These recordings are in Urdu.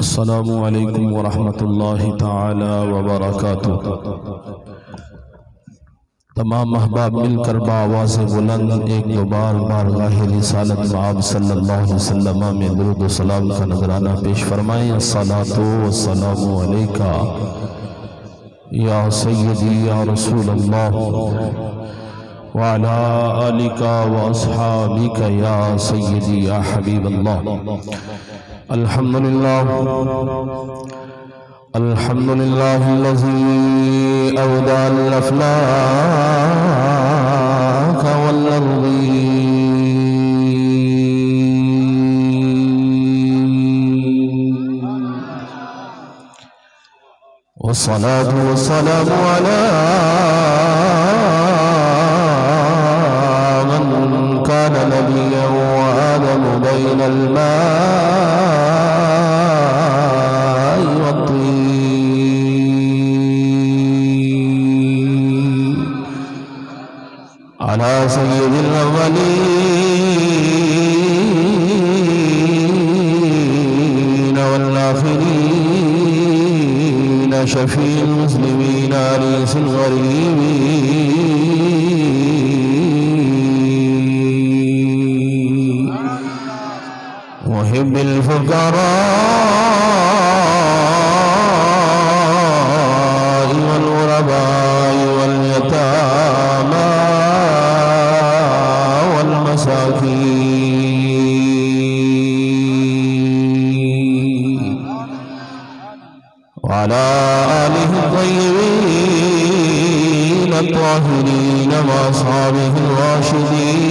السلام علیکم ورحمۃ اللہ تعالی وبرکاتہ۔ تمام احباب مل کر بآواز بلند ایک دو بار بارگاہ رسالت مآب صلی اللہ علیہ وسلم میں درود و سلام کا نذرانہ پیش فرمائیں۔ الصلاۃ والسلام علیکہ یا سیدی یا رسول اللہ وعلی آلک واصحابک یا سیدی یا حبیب اللہ۔ الحمدللہ الحمدللہ الذی اودع الافلاک والارضین، والصلاة والسلام علی من کان نبیا وآدم بین الماء والطین، علی سید الاولین والآخرین، شفیع المسلمین انیس الغریبین، محب الفقراء والغرباء واليتامى والمساكين، وعلى آله الطيبين الطاهرين وأصحابه الراشدين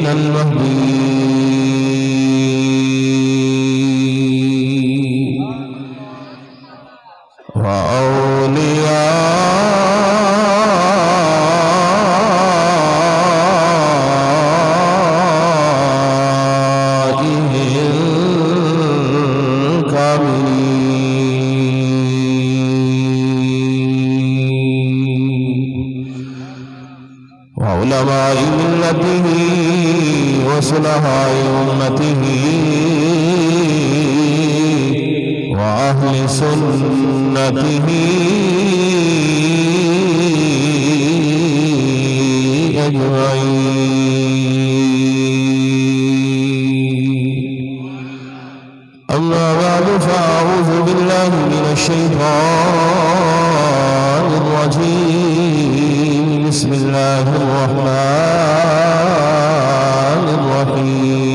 المهديين، وأوليائه الكاملين، وعلماء ملته وصلحاء أمته وأهل سنته أجمعين. أما بعد فأعوذ بالله من الشيطان الرجيم. بسم الله الرحمن الرحيم.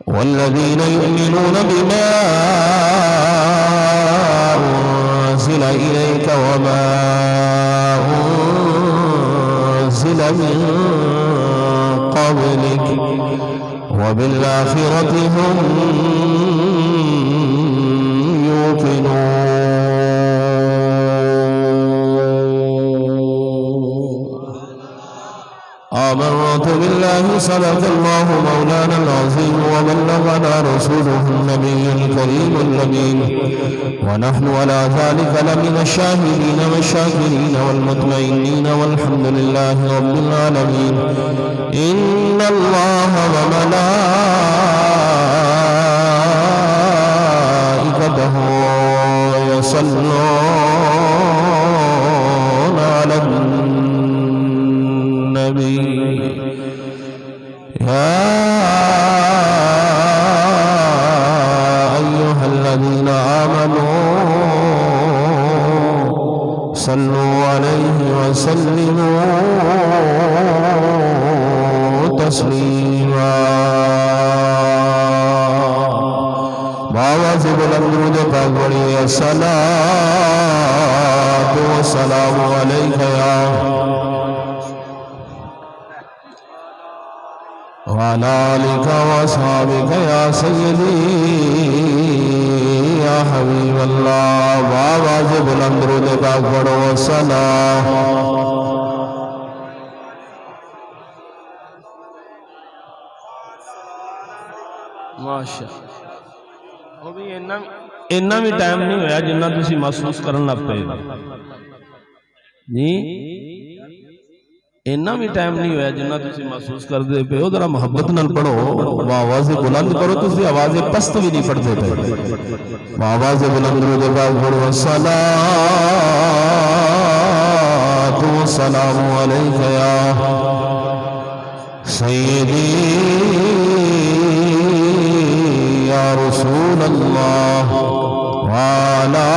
والذين يؤمنون بما أنزل إليك وما أنزل من قبلك وبالآخرة هم يوقنون. آمنت بالله صدق الله مولانا العظيم وبلغنا رسوله النبي الكريم الأمين، ونحن على ذلك لمن الشاهدين والشاكرين والمطمئنين والحمد لله رب العالمين. إن الله وملائكته يصلون على النبي يا أيها الذين آمنوا صلوا عليه وسلموا تسليما. باوازِ بلند درود پاک پڑھیے. الصلاۃ والسلام علیک یا وعلى آلك وأصحابك يا سيدي يا حبيب الله. بآواز بلند درود پاک پڑھو. الصلاۃ ماشاءاللہ. وہ بھی اتنا بھی ٹائم نہیں ہویا جنہ تسی محسوس کرن لگ پے جی. اینا بھی ٹائم نہیں ہویا جنہ تسی محسوس کر دے پہ ذرا محبت نال پڑھو آواز بلند کرو تسی آواز پست بھی نہیں پڑھتے پہ آواز بلند رو دے پاک پڑھو الصلاة والسلام علیکہ یا سیدی یا رسول اللہ وعلا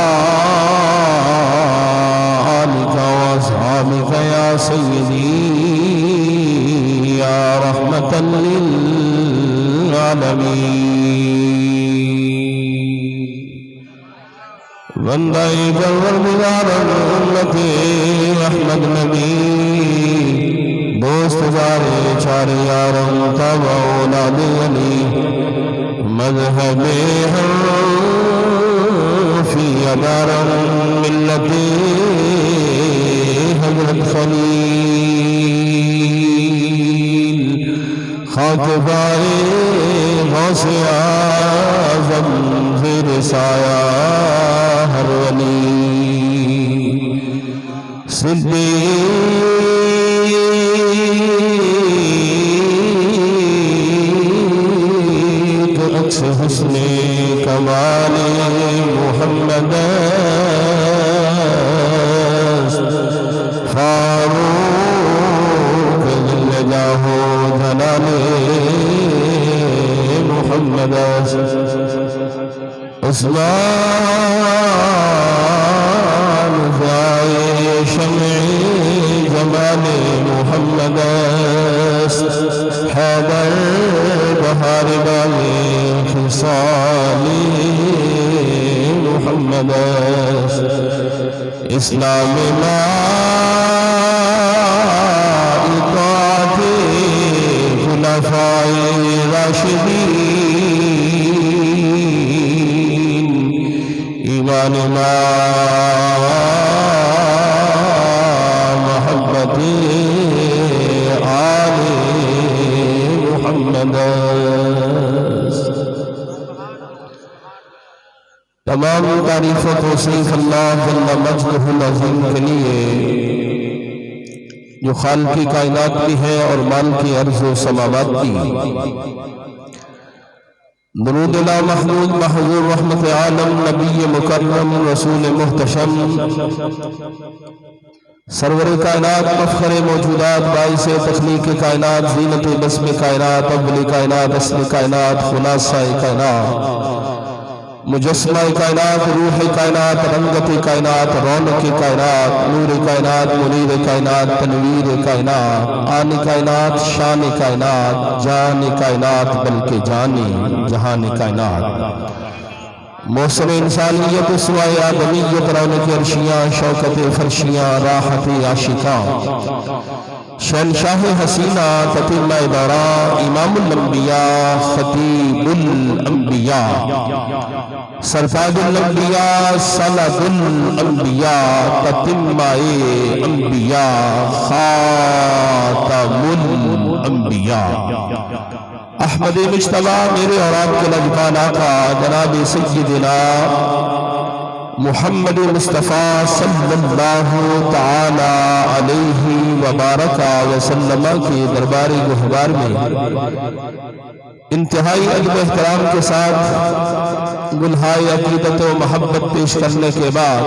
آلک واصحابک یا سیدی یا رحمتا للعالمین بندائی پروردگار امت احمد نبی دوست جارے چار یارم تب اولاد علی مذہب حنفی ادارم ملت حضرت خلیل خاک پائے غوث اعظم زیر سایہ ہر ولی صدیق عکس حسن کمال محمد فاروق جل جاہو جلال محمد عثمان جائے شمع جمال محمد حیدر بہار والے خصال محمد اسلام اطاعت خلفاء راشدین ایمان محبت آل محمد تمام تعریف و توصیف اللہ جل مجدہ العظیم کے لیے جو خالق کائنات بھی ہے اور مالک ارض و سماوات بھی درود لا محمود محضور رحمت عالم نبی مکرم رسول محتشم سرور کائنات مفخر موجودات باعث تخلیق کائنات زینت بسم کائنات اول کائنات اصل کائنات خلاصہ کائنات مجسمہ کائنات روح کائنات رنگت کائنات رونق کائنات نور کائنات منیر کائنات تنویر کائنات آن کائنات شان کائنات جان کائنات بلکہ جانی جہان کائنات موسم انسانیت سوائے آدمیت رونق عرشیاں شوکت فرشیاں راحت عاشقاں شہنشاہ حسینہ تتمہ دورہ امام الانبیاء خطیب الانبیاء سرتاج الانبیاء سند الانبیاء تتمہ انبیاء خاتم الانبیاء احمد مجتبیٰ میرے اور آپ کے لجبان آقا جناب سیدنا محمد مصطفیٰ صلی اللہ تعالی علیہ وبارک وسلم کے درباری گہوار میں انتہائی ادب احترام کے ساتھ گلہائے عقیدت و محبت پیش کرنے کے بعد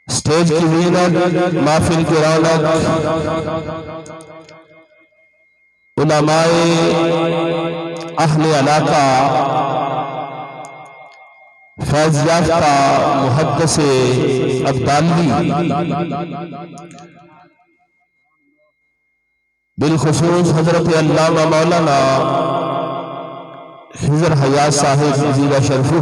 سٹیج کی زینت محفل کی رونق علماء اہل علاقہ فیض یافتہ محدث ابدالی بالخصوص حضرت علامہ مولانا خضر حیات صاحب زیرہ شرفہ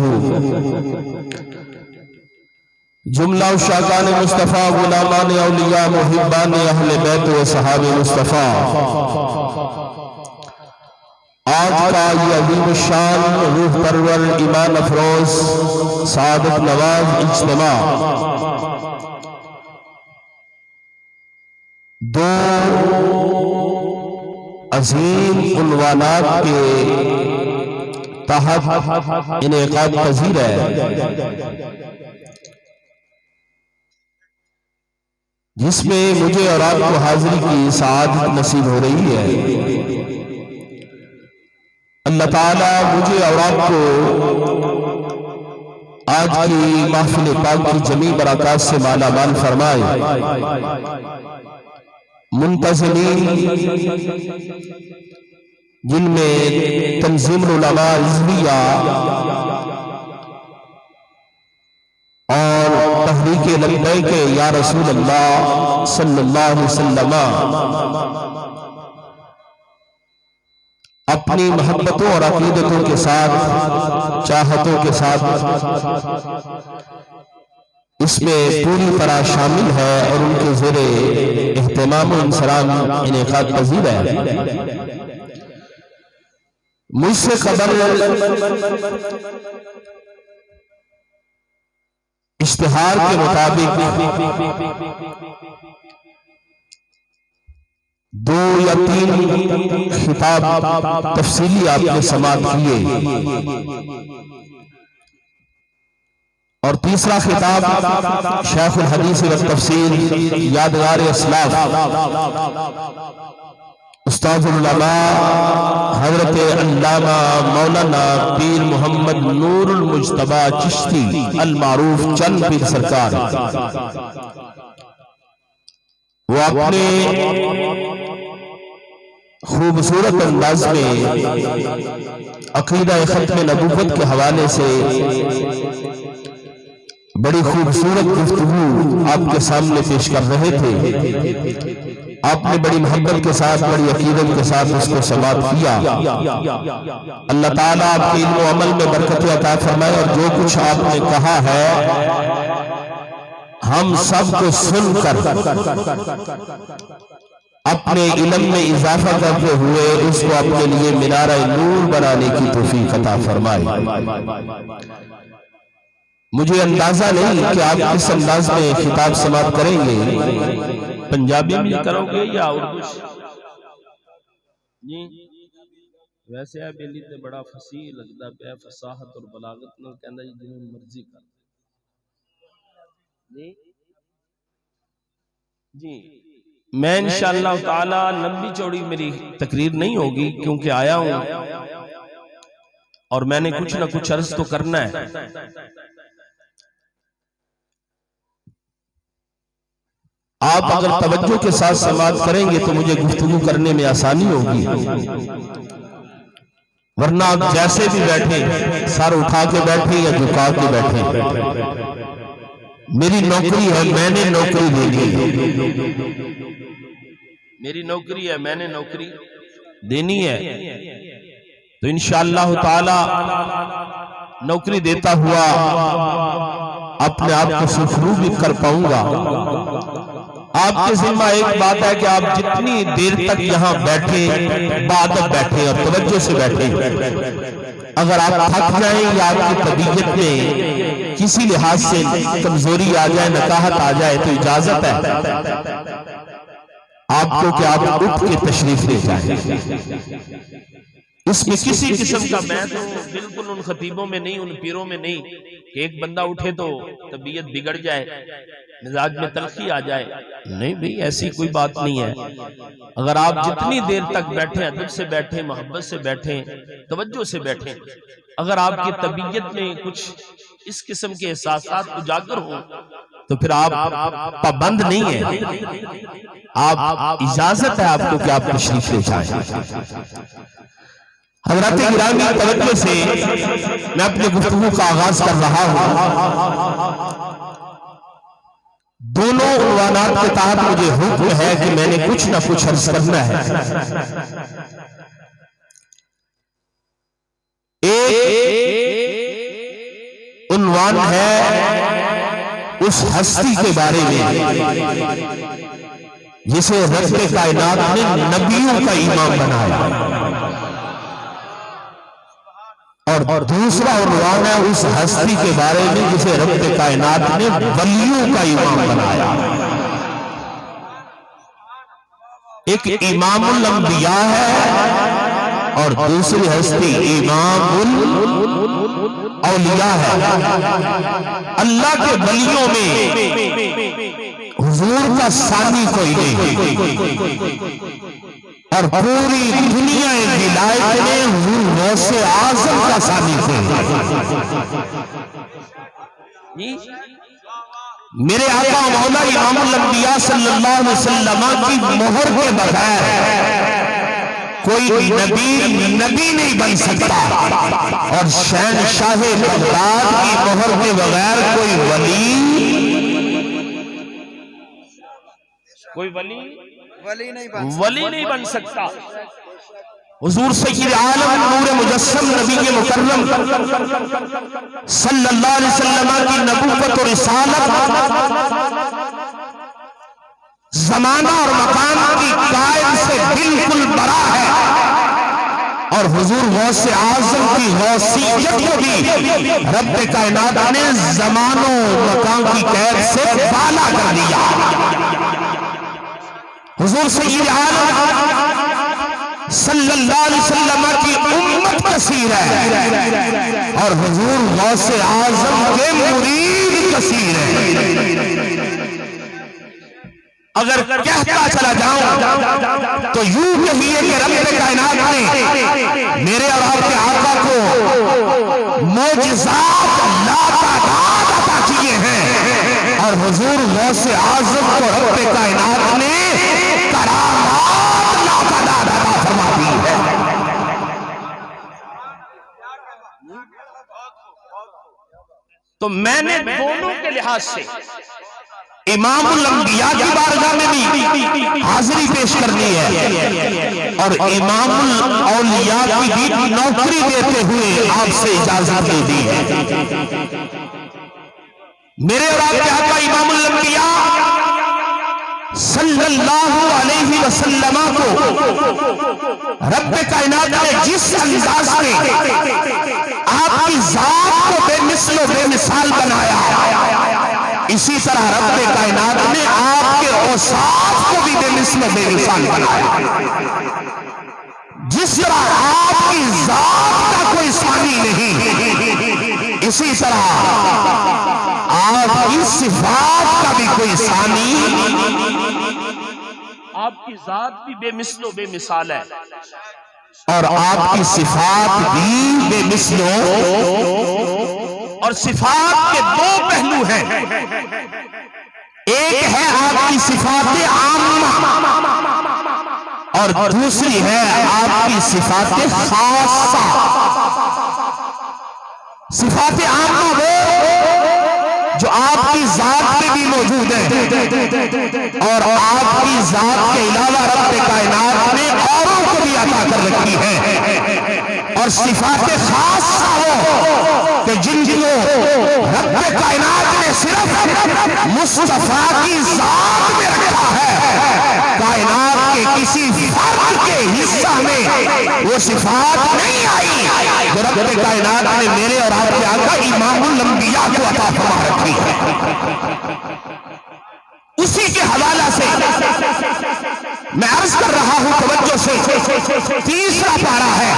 جملہ شاکان مصطفیٰ غلامان اولیاء محبان اہل بیت و صحاب مصطفیٰ آج کا یہ عظیم الشان روح پرور ایمان افروز سعادت نواز اجتماع دو عظیم عنوانات کے تحت انعقاد پذیر ہے۔ جس میں مجھے اور آپ کو حاضری کی سعادت نصیب ہو رہی ہے۔ اللہ تعالیٰ مجھے اور آپ کو آج کی محفل پاک کی جمیع برکات سے مالا مال فرمائے۔ منتظمین جن میں تنظیم العلماء رضویہ اور تحریک لبیک یا رسول اللہ صلی اللہ علیہ وسلم اپنی محبتوں اور عقیدتوں کے ساتھ، چاہتوں کے ساتھ اس میں پوری طرح شامل ہے اور ان کے زیر اہتمام و انصرام انعقاد پذیر ہے۔ مجھ سے قبل اشتہار کے مطابق 2 یا 3 خطاب تفصیلی آپ نے سماعت کیے، اور تیسرا خطاب شیخ الحدیث والتفسیر یادگار اسلاف استاذ العلماء حضرت علامہ مولانا پیر محمد نور المجتبی چشتی المعروف چند پیر سرکار، وہ اپنے خوبصورت انداز میں عقیدہ ختم نبوت کے حوالے سے بڑی خوبصورت گفتگو آپ کے سامنے پیش کر رہے تھے۔ آپ نے بڑی محبت کے ساتھ، بڑی عقیدت کے ساتھ اس کو سماعت کیا۔ اللہ تعالیٰ آپ کے علم و عمل میں برکت عطا فرمائے، اور جو کچھ آپ نے کہا ہے ہم سب کو سن کر اپنے علم میں اضافہ کرتے ہوئے اس کو اپنے لیے منارہ نور بنانے کی توفیق عطا فرمائے۔ مجھے اندازہ نہیں کہ آپ کس انداز میں خطاب سماعت کریں گے، پنجابی میں کرو گے یا اردو؟ جی ویسے ہے بیلی تے بڑا فصیح لگتا پہ فصاحت اور بلاغت نال کہندا جی جنوں مرضی کر جی جی میں انشاءاللہ تعالی لمبی چوڑی میری تقریر نہیں ہوگی، کیونکہ آیا ہوں اور میں نے کچھ نہ کچھ عرض تو کرنا ہے۔ آپ اگر توجہ کے ساتھ سماعت کریں گے تو مجھے گفتگو کرنے میں آسانی ہوگی، ورنہ آپ جیسے بھی بیٹھیں، سر اٹھا کے بیٹھیں یا جھکا کے بیٹھیں، میری نوکری ہے، میں نے نوکری دینی ہے، میری نوکری ہے، میں نے نوکری دینی ہے، تو انشاءاللہ تعالی نوکری دیتا ہوا اپنے آپ کو سرخرو بھی کر پاؤں گا۔ آپ کے ذمہ ایک بات ہے کہ آپ جتنی دیر تک یہاں بیٹھیں بعدت بیٹھیں اور توجہ سے بیٹھیں۔ اگر آپ تھک جائیں یا آپ کی طبیعت میں کسی لحاظ سے کمزوری آ جائے، نکاہت آ جائے، تو اجازت ہے آپ کو کہ آپ اٹھ کے تشریف لے جائیں۔ اس میں کسی قسم کا میں تو بالکل ان خطیبوں میں نہیں، ان پیروں میں نہیں کہ ایک بندہ اٹھے تو طبیعت بگڑ جائے، مزاج میں تلخی آ جائے، نہیں بھئی ایسی کوئی بات نہیں ہے۔ اگر آپ جتنی دیر تک بیٹھیں، ادب سے بیٹھیں، محبت سے بیٹھیں، توجہ سے بیٹھیں، اگر آپ کی طبیعت میں کچھ اس قسم کے احساسات اجاگر ہوں تو پھر آپ پابند نہیں ہیں، آپ اجازت ہے آپ کو کہ آپ تشریف لے جائیں۔ حضرات گرامی توجہ سے میں اپنے گفتگو کا آغاز کر رہا ہوں۔ دونوں عنوانات کے تحت مجھے حکم ہے کہ میں نے کچھ نہ کچھ عرض کرنا ہے۔ ایک عنوان ہے اس ہستی کے بارے میں جسے رب کائنات نے نبیوں کا امام بنایا، اور دوسرا عنوان ہے اس ہستی کے بارے میں جسے رب کائنات نے ولیوں کا امام بنایا۔ ایک امام الانبیاء ہے اور دوسری ہستی امام الاولیاء ہے۔ اللہ کے ولیوں میں حضور کا ثانی کوئی نہیں، اور پوری دنیا ولایت میں حضور غوث اعظم کا ثانی کوئی نہیں۔ میرے آقا مولا امام الانبیاء صلی اللہ علیہ وسلم کی مہر کے بغیر کوئی نبی نہیں بن سکتا، اور شہنشاہ بغداد کی مہر کے بغیر کوئی ولی نہیں بن سکتا۔ حضور سید عالم نور مجسم نبی مکرم صلی اللہ علیہ وسلم کی نبوت و رسالت زمانہ اور مکان کی قائد سے بالکل برا ہے، اور حضور غوث اعظم کی غوثیت کو بھی رب کائنات نے زمان و مکان کی قید سے بالا کر دیا۔ حضور سید عالم صلی اللہ علیہ وسلم کی امت کثیر ہے، اور حضور غوث اعظم کے مرید کثیر ہے۔ اگر کہتا چلا جاؤں تو یوں کہیے کہ رب کائنات نے میرے اور آپ کے آقا کو معجزات لاتعداد عطا کیے ہیں، اور حضور غوث اعظم کو رب کائنات نے کرامات لاتعداد عطا فرما دی ہے۔ تو میں نے دونوں کے لحاظ سے امام الانبیاء کی بارگاہ میں بھی حاضری پیش کرنی ہے، اور امام الاولیاء کی بھی نوکری دیتے ہوئے آپ سے اجازت دے دی ہے۔ میرے اور آپ کے آقا امام الانبیاء صلی اللہ علیہ وسلم کو رب کائنات نے جس انداز میں آپ کی ذات کو بے مثل و بے مثال بنایا، اسی طرح رب کائنات نے آپ کے اوصاف کو بھی بے مثل و بے مثال بنایا۔ جس طرح آپ کی ذات کا کوئی ثانی نہیں، اسی طرح آپ کی صفات کا بھی کوئی ثانی، آپ کی ذات بھی بے مثل و بے مثال ہے، اور آپ کی صفات بھی بے مثل اور صفات کے دو پہلو ہیں، ایک ہے آپ کی صفات عامہ، اور دوسری ہے آپ کی صفات خاصہ۔ صفات عامہ وہ جو آپ کی ذات میں بھی موجود ہے، اور آپ کی ذات کے علاوہ رب کائنات نے اوروں کو بھی عطا کر رکھی ہے، اور صفات خاصہ وہ کہ جن کو رب کائنات نے صرف مصطفیٰ کی ذات میں رکھا ہے، کائنات کے کسی فرد کے حصہ میں وہ صفات نہیں آئی جو رب کائنات نے میرے اور آپ کے آقا امام الانبیاء کو عطا فرما رکھی ہے۔ اسی کے حوالہ سے میں عرض کر رہا ہوں توجہ سے، تیسرا پارہ ہے،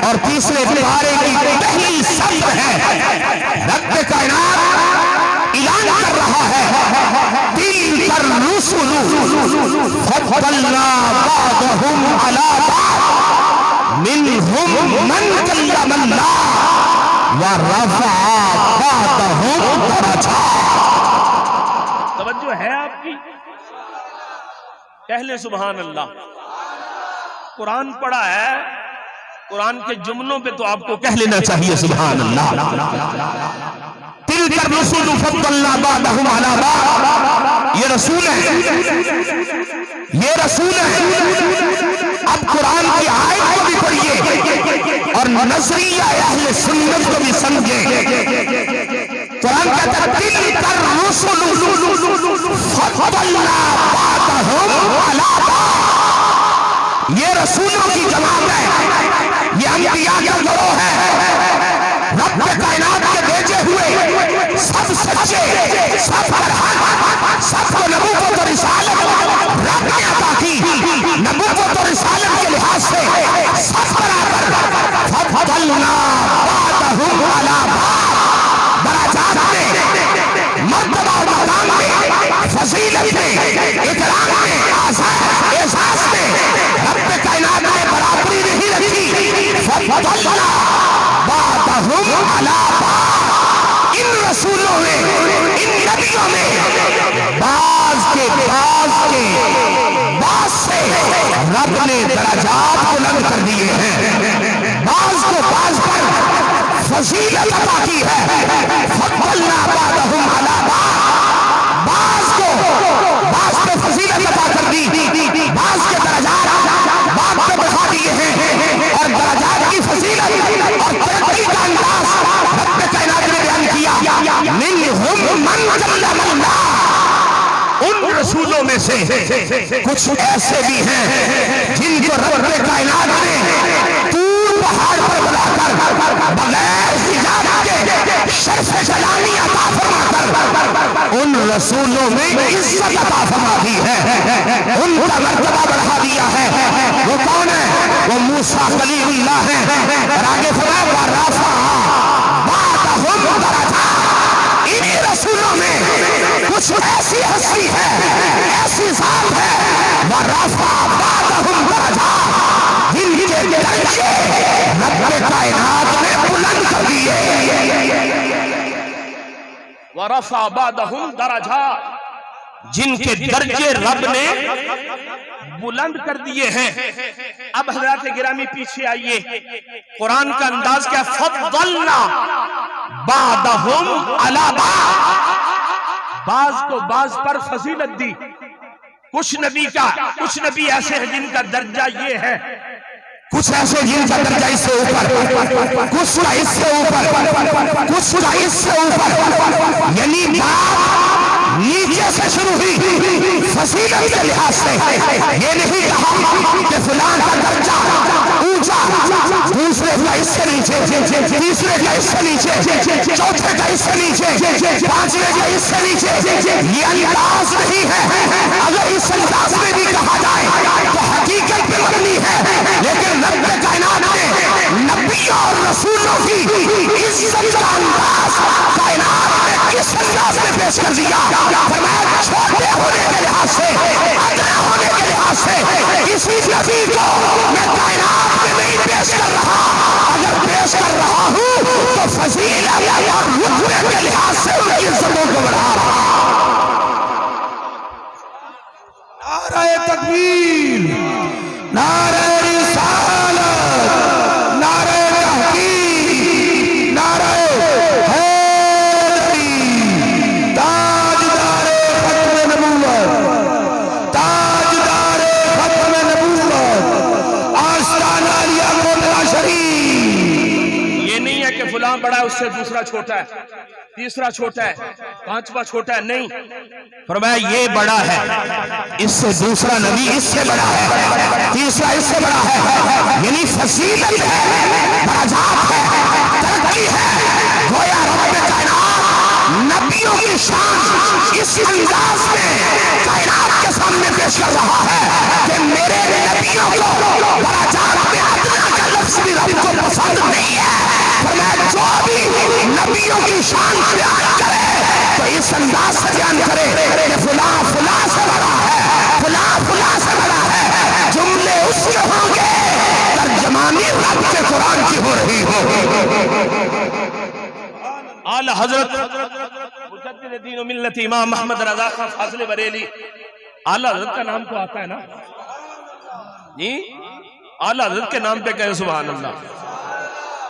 اور تیسرے پارے کی پہلی سطر ہے، رب کائنات اعلان کر رہا ہے، تلک الرسل فضلنا بعضهم علی بعض منهم من کلم اللہ ورفع بعضهم درجات۔ توجہ ہے آپ کی؟ کہہ لیں سبحان اللہ۔ قرآن پڑھا ہے، قرآن کے جملوں پہ تو آپ کو کہہ لینا چاہیے سبحان اللہ۔ تلک الرسل فضلنا بعضهم علی بعض، یہ رسول ہے، یہ رسول ہے۔ اب قرآن کی آیت کو بھی پڑھیے اور نظریہ اہل سنت کو بھی سمجھے۔ قرآن کہتا ہے تلک الرسل فضلنا بعضهم علی بعض، یہ رسولوں کی جماعت ہے، یہ انبیاء کا گروہ ہے، رب کائنات کے بھیجے ہوئے سب سچے، سب برحق، سب کو نبوت و رسالت رب نے عطا کی، نبوت و رسالت کے لحاظ سے سب برابر، فضلنا بعضهم علی بعض، درجات میں، مرتبہ و مقام میں، فضیلت علی بعض، ان رسولوں میں، ان نبیوں میں بعض سے رب نے درجات بلند کر دیے ہیں، بعض کو بعض پر فضیلت عطا کی ہے، فضلنا بعضهم علی بعض، بعض کو بعض پہ فضیلت عطا کر دی، بعض کے درجات بعض پہ بڑھا دیے ہیں، اور درجات کی فضیلت اور ترقی کا انداز رب کائنات نے بیان کیا، منہم من کلم اللہ، ان رسولوں میں سے کچھ ایسے بھی ہیں جن کو رب کائنات نے طور پہاڑ پر بلا کر بغیر حجاب کے شرف جلانی عطا فرما کر ان رسولوں میں عزت عطا فرما دی ہے، ان کا مرتبہ بڑھا دیا ہے۔ وہ کون ہے؟ وہ موسیٰ کلیم اللہ ہے، اور آگے فرمایا وَرَفَعَ بَعْضَهُمْ دَرَجَاتٍ، انہی رسولوں میں کچھ ایسی ہستی ہے، ایسی ذات ہے، وَرَفَعَ بَعْضَهُمْ دَرَجَاتٍ، جن کے درجے رب کائنات نے بلند کر دیے۔ وَرَفَعَ بَعْضَهُمْ دَرَجَاتٍ، جن کے درجے رب نے بلند کر دیے ہیں۔ اب حضرات گرامی پیچھے آئیے، قرآن کا انداز کیا؟ فضلنا بعضهم علی بعض، بعض کو بعض پر فضیلت دی۔ کچھ نبی ایسے ہیں جن کا درجہ یہ ہے، کچھ ایسے جن کا درجہ اس سے اوپر، کچھ کا اس سے اوپر، کچھ کا اس سے اوپر، یعنی بات نیچے سے شروع ہوئی فضیلت کے لحاظ سے، یہ نہیں کہا کہ فلان کا درجہ اونچا، دوسرے کا اس سے نیچے، تیسرے کا اس سے نیچے، چوتھے کا اس سے نیچے، پانچویں کا اس سے نیچے، یہ انداز نہیں ہے۔ اگر اس انداز میں بھی کہا جائے تو حقیقت پہ مبنی ہے، لیکن رب کائنات نے نبیوں اور رسولوں کی عزت کا انداز کائنات میں کس انداز میں پیش کر دیا؟ فرمایا چھوٹے ہونے کے لحاظ سے، ادنا ہونے کے لحاظ سے کسی نبی کو میں کائنات میں نہیں پیش کر رہا، اگر پیش کر رہا ہوں تو فضیلت اور رتبے کے لحاظ سے ان کی عزتوں کو بڑھا رہا۔ نعرہ تکبیر، نعرہ رسالت، نعرہ تحقیق، نعرہ حیدری، تاجدار ختم نبوت، تاجدار ختم نبوت، آستانہ لیا کوٹلہ شریف۔ یہ نہیں ہے کہ فلاں بڑا ہے اس سے دوسرا چھوٹا ہے، تیسرا چھوٹا ہے، پانچواں چھوٹا ہے، نہیں۔ فرمایا یہ بڑا ہے، اس سے دوسرا نبی اس سے بڑا ہے، تیسرا اس سے بڑا ہے، یعنی فضیلت ہے، درجات ہے، ترقی ہے۔ گویا رب کائنات نبیوں کی شان اس انداز میں کائنات کے سامنے پیش کر رہا ہے کہ میرے نبیوں کو درجات میں ادنا کا لفظ بھی رب کو پسند نہیں ہے۔ فرمایا جو بھی نبیوں کی شان بیان کرے تو اس انداز سے بیان کرے کہ فلاں فلاں سے بڑا ہے، فلاں فلاں سے بڑا ہے۔ جملے اس کے ہوں گے، ترجمانی رب کے قرآن کی ہو رہی ہو۔ اعلی حضرت مجدد دین و ملت امام محمد رضا خان فاضل بریلی، اعلی حضرت کا نام تو آتا ہے نا جی؟ اعلی حضرت کے نام پہ کہیں سبحان اللہ،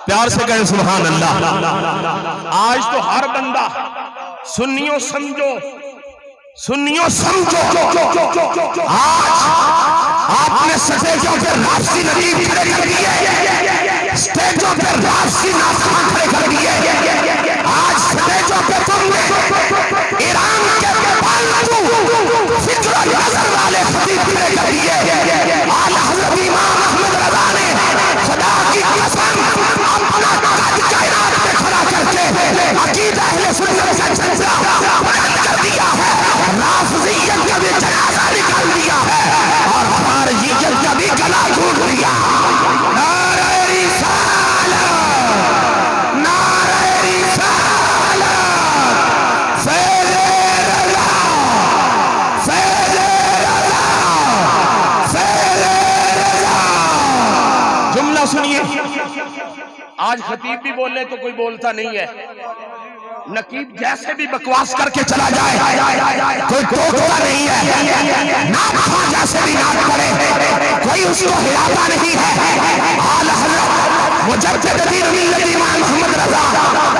پیار سے کہیں سبحان اللہ۔ آج تو ہر بندہ سنیوں سمجھو، آج آپ نے سٹیجوں پہ رافسی ندیم کھڑے کر دیے، سٹیجوں پہ رافسی ناخوان کھڑے کر دیے۔ آج سٹیجوں پہ تم نے ایران کے پالتو فکر و نظر والے خطیب کھڑے کر دیے۔ اعلی حضرت امام احمد رضا نے خدا کی قسم اپنا قد کائنات میں کھڑا کر کے عقیدہ اہل سنت کا جھنڈا بلند کر دیا ہے، رافضیت کا بھی جنازہ نکال دیا ہے، اور خارجیت کا بھی گلا گھونٹ دیا۔ نعرہ رسالت، نعرہ رسالت، فیض رضا، فیض رضا، فیض رضا۔ جملہ سنیے، آج خطیب بھی بولے تو کوئی بولتا نہیں ہے، نقیب جیسے بھی بکواس کر کے چلا جائے کوئی ٹوکتا نہیں ہے، نعت خواں جیسے بھی نعت پڑے کوئی اس کو ہلاتا نہیں ہے۔ اعلیٰ حضرت مجدد دین ملت امام محمد رضا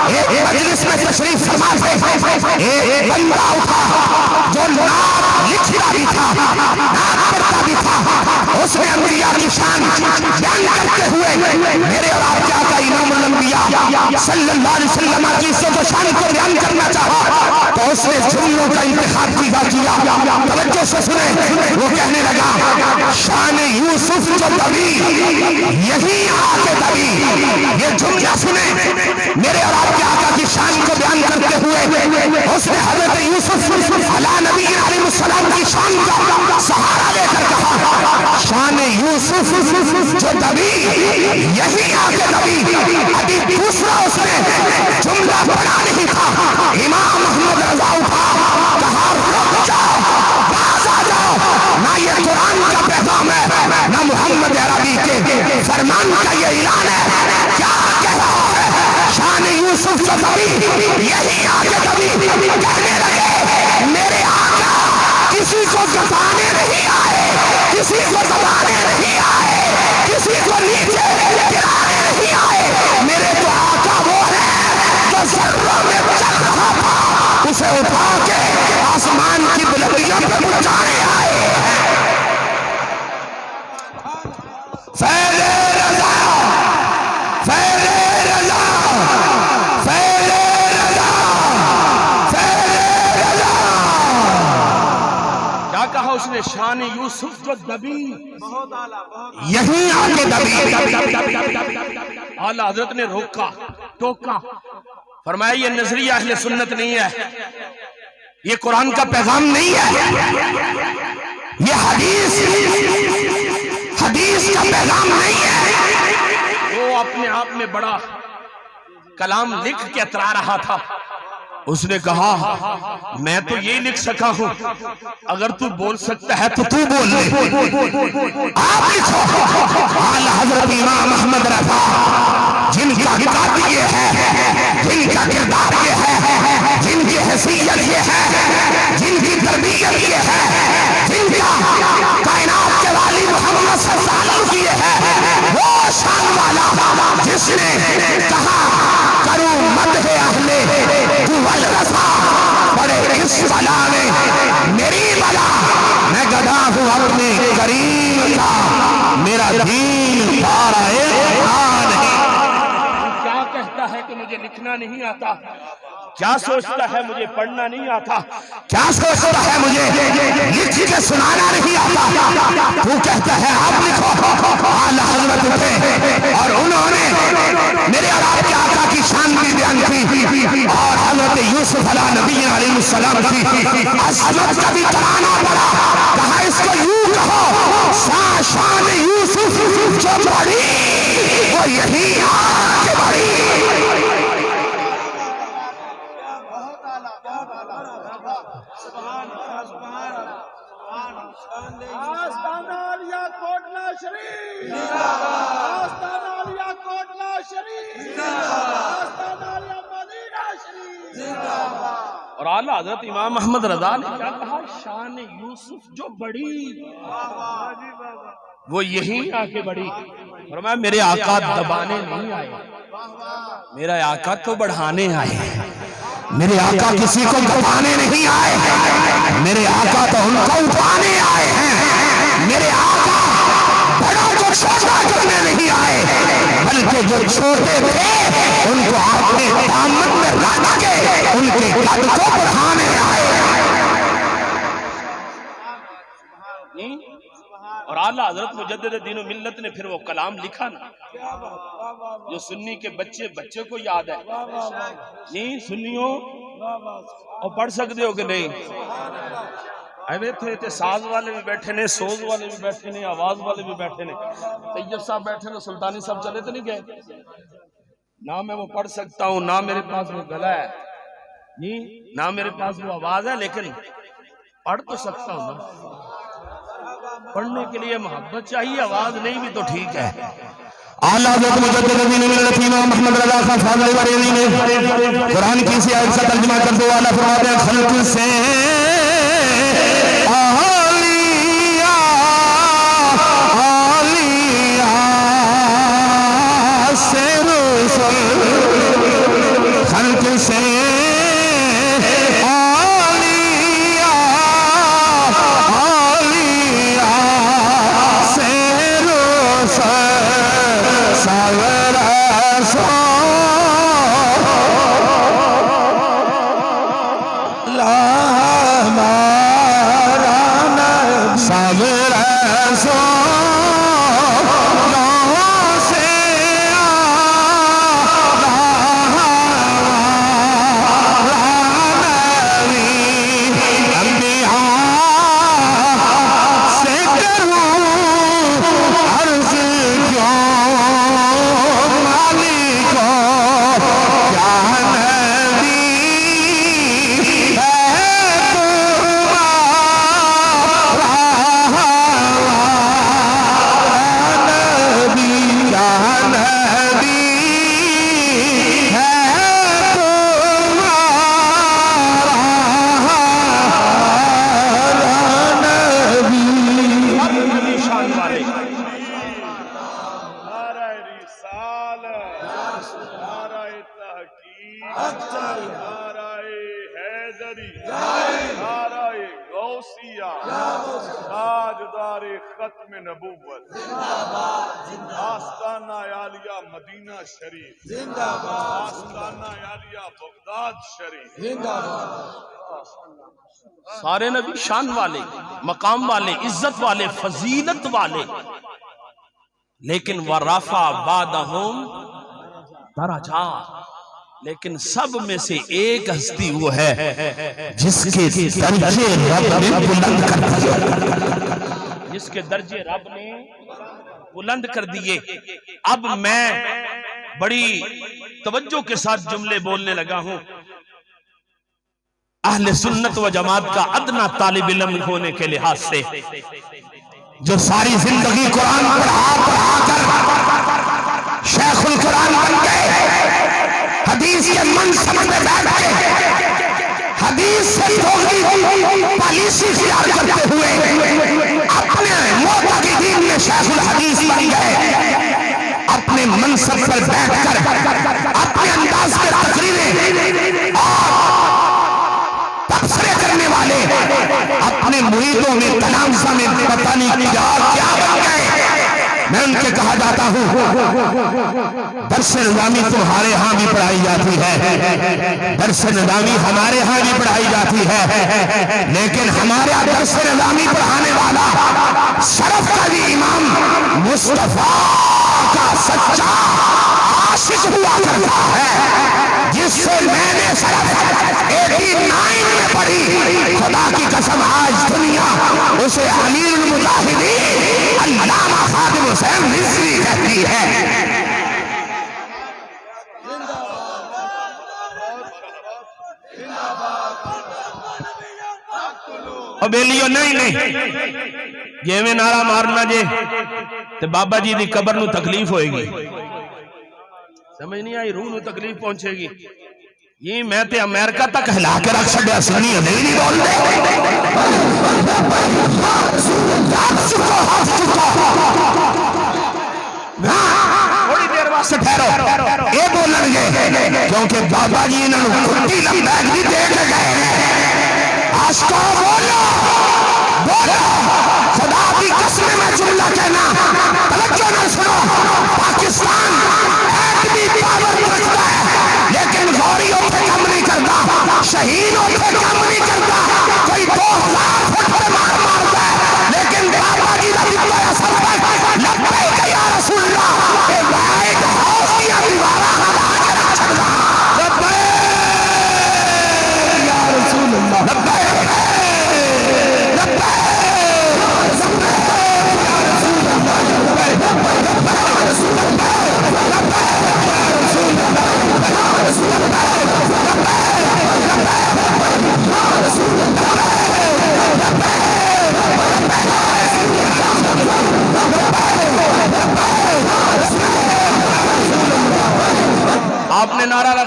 ایک مجلس میں تشریف فرما تھے، ایک بندہ اٹھا جو نعت لکھتا بھی تھا نعت پڑھتا بھی تھا، اس نے انبیاء کی شان بیان کرتے ہوئے میرے اور آپ کے آقا امام الانبیاء صلی اللہ علیہ وسلم کی عزت و شان کو بیان کرنا چاہا تو اس نے جملوں کا انتخاب کیا۔ توجہ سے سنیں، وہ کہنے لگا شان یوسف جو دبی یہی آ کے دبی۔ یہ جملہ سنیں، میرے اور آپ کے آقا کی شان کو بیان کرتے ہوئے اس نے حضرت یوسف علیہ نبی علیہ السلام کی شان کا سہارا لے کر کہا شان یوسف جو دبی یہی آ کے دبی۔ ابھی دوسرا اس نے جملہ پڑھا نہیں تھا، امام محمد رضا اٹھا کہا رک جاؤ، باز آ جاؤ، نہ یہ قرآن کا پیغام ہے نہ محمد عربی کے فرمان کا یہ اعلان ہے۔ کیا کہہ رہا ہے؟ شان یوسف جو دبی یہی آ کے دبی۔ کہنے لگے میرے آقا کسی کو دبانے نہیں آئے، کسی کو دبانے نہیں آئے، کسی کو نیچے گرانے نہیں آئے، میرے تو آقا وہ ہے جو ذروں میں چل رہا تھا اسے اٹھا کے آسمان کی بلندیوں پہ پہنچانے آئے۔ فیض رضا، فیض رضا، فیض رضا، فیض رضا۔ کیا کہا اس نے؟ شان یوسف جو دبی یہی آ کے دبی۔ اعلیٰ حضرت نے روکا ٹوکا، فرمایا یہ نظریہ اہل سنت نہیں ہے، یہ قرآن کا پیغام نہیں ہے، یہ حدیث کا پیغام نہیں ہے۔ وہ اپنے آپ میں بڑا کلام لکھ کے اترا رہا تھا۔ اس نے کہا میں تو یہی لکھ سکا ہوں، اگر تو بول سکتا ہے تو تو بول لے۔ آپ لکھو اعلیٰ حضرت امام محمد رضا جن کا کتاب یہ ہے، جن کا کردار یہ ہے، جن کی حیثیت یہ ہے، جن کی تربیت یہ ہے، جن کا کائنات کے والی محمد سے تعلق یہ ہے، وہ شان والا جس نے کہا کروں مدح اہل رضا بڑے اس بلا میں میری بلا، میں گدھا ہوں اپنے کریم کا، میرا دین پارا نہیں۔ کیا کہتا ہے کہ مجھے لکھنا نہیں آتا؟ کیا سوچتا ہے مجھے پڑھنا نہیں آتا؟ کیا سوچتا ہے مجھے لکھ کے سنانا نہیں آتا؟ تو کہتا ہے آپ لکھو۔ اعلیٰ حضرت اٹھے اور انہوں نے میرے اور آپ کے آقا کی شان بھی بیان کی اور حضرت یوسف علیہ نبی علیہ السلام کی عظمت کا بھی ترانا پڑا۔ کہا اس کو یوں کہو شان یوسف جو بڑی وہ یہی آ کے بڑی۔ آستانہ عالیہ کوٹلہ شریف، آستانہ عالیہ کوٹلہ شریف، آستانہ عالیہ مدینہ شریف۔ اور اعلیٰ حضرت امام محمد رضا نے کیا کہا؟ شان یوسف جو بڑی وہ یہی آ کے بڑی۔ فرمایا میرے آقا دبانے نہیں آئے، میرا آقا تو بڑھانے آئے۔ میرے آقا کسی کو دبانے نہیں آئے، میرے آقا تو ان کو اٹھانے آئے ہیں۔ میرے آقا بڑا کو چھوٹا کرنے نہیں آئے، بلکہ جو چھوٹے تھے ان کو اپنے دامن میں رکھ کے ان کے قد کو بڑھانے آئے۔ اور اعلیٰ حضرت مجدد دین و ملت نے پھر وہ کلام لکھا نا جو سنی کے بچے کو یاد ہے۔ نہیں سنیوں اور پڑھ سکتے ہو کہ نہیں؟ ایوے تھے ساز والے بھی بیٹھے نے، سوز والے بھی بیٹھے نے، آواز والے بھی بیٹھے نے، طیب صاحب بیٹھے نے، سلطانی صاحب چلے تو نہیں گئے؟ نہ میں وہ پڑھ سکتا ہوں، نہ میرے پاس وہ گلا ہے، نہ میرے پاس وہ آواز ہے، لیکن پڑھ تو سکتا ہوں نا۔ پڑھنے کے لیے محبت چاہیے، آواز نہیں بھی تو ٹھیک ہے۔ اعلیٰ حضرت مجدد دین ملت امام محمد رضا خان فاضل بریلوی نے قرآن کی اسی آیت کا ترجمہ کرتے ہوئے اعلیٰ فرماتے ہیں خلق سے ختم نبوت آستانہ عالیہ مدینہ شریف زندہ باد آستانہ عالیہ بغداد شریف زندہ باد سارے نبی شان والے مقام والے عزت والے فضیلت والے لیکن وَرَفَعَ بَعْضَهُمْ دَرَجَاتٍ لیکن سب میں سے ایک ہستی وہ ہے جس کے درجے رب نے بلند کر دیے جس کے درجے رب نے بلند کر دیے اب میں بڑی توجہ کے ساتھ جملے بولنے لگا ہوں اہل سنت و جماعت کا ادنا طالب علم ہونے کے لحاظ سے جو ساری زندگی قرآن پڑھا کر شیخ القرآن بن گئے حدیث کے منصب میں بیٹھ کے حدیث سے پالیسی اختیار کرتے ہوئے اپنے معتقدین میں شیخ الحدیث بن گئے اپنے منصب پر بیٹھ کر اپنے انداز میں تقریریں اور تبصرے کرنے والے اپنے مریدوں میں تلامذہ میں پتہ نہیں کیا بن گئے میں ان کے کہا جاتا ہوں درس نظامی تمہارے ہاں بھی پڑھائی جاتی ہے درس نظامی ہمارے ہاں بھی پڑھائی جاتی ہے لیکن ہمارے درس نظامی پڑھانے والا شرف کا بھی امام مصطفیٰ کا سچا عاشق ہوا کرتا ہے جس سے میں نے صرف 89 میں پڑھی خدا کی قسم آج دنیا اسے امیر المجاہدین علامہ خادم حسین رضوی کہتی ہے بیلیو نہیں یہ میں نعرہ مارنا جے تے بابا جی دی قبر نو تکلیف ہوئے گی سمجھ نہیں آئی روح نو تکلیف پہنچے گی یہ میں تے امریکہ تک ہلا کے رکھ چھڑیا سنی نہیں بول دے تھوڑی دیر واسطے ٹھہرو یہ بولن گے کیونکہ بابا جی انہوں نے کھٹی لمبیک بھی دے کے گئے آشکا بولو بولو خدا کی قسم میں جملہ کہنا توجہ نہ سنو پاکستان ایٹمی پاور رکھتا ہے لیکن غوریوں پہ کم نہیں کرتا شہیدوں پہ کم نہیں کرتا کوئی 2000 فٹ پہ مارتا ہے لیکن بابا جی کا دکھتا ہے سب تک لبیک یا رسول اللہ اے وائٹ ہاؤس کیا دیوارہ ہلا کے رکھ چھڑا لبیک یا رسول اللہ لبیک لبیک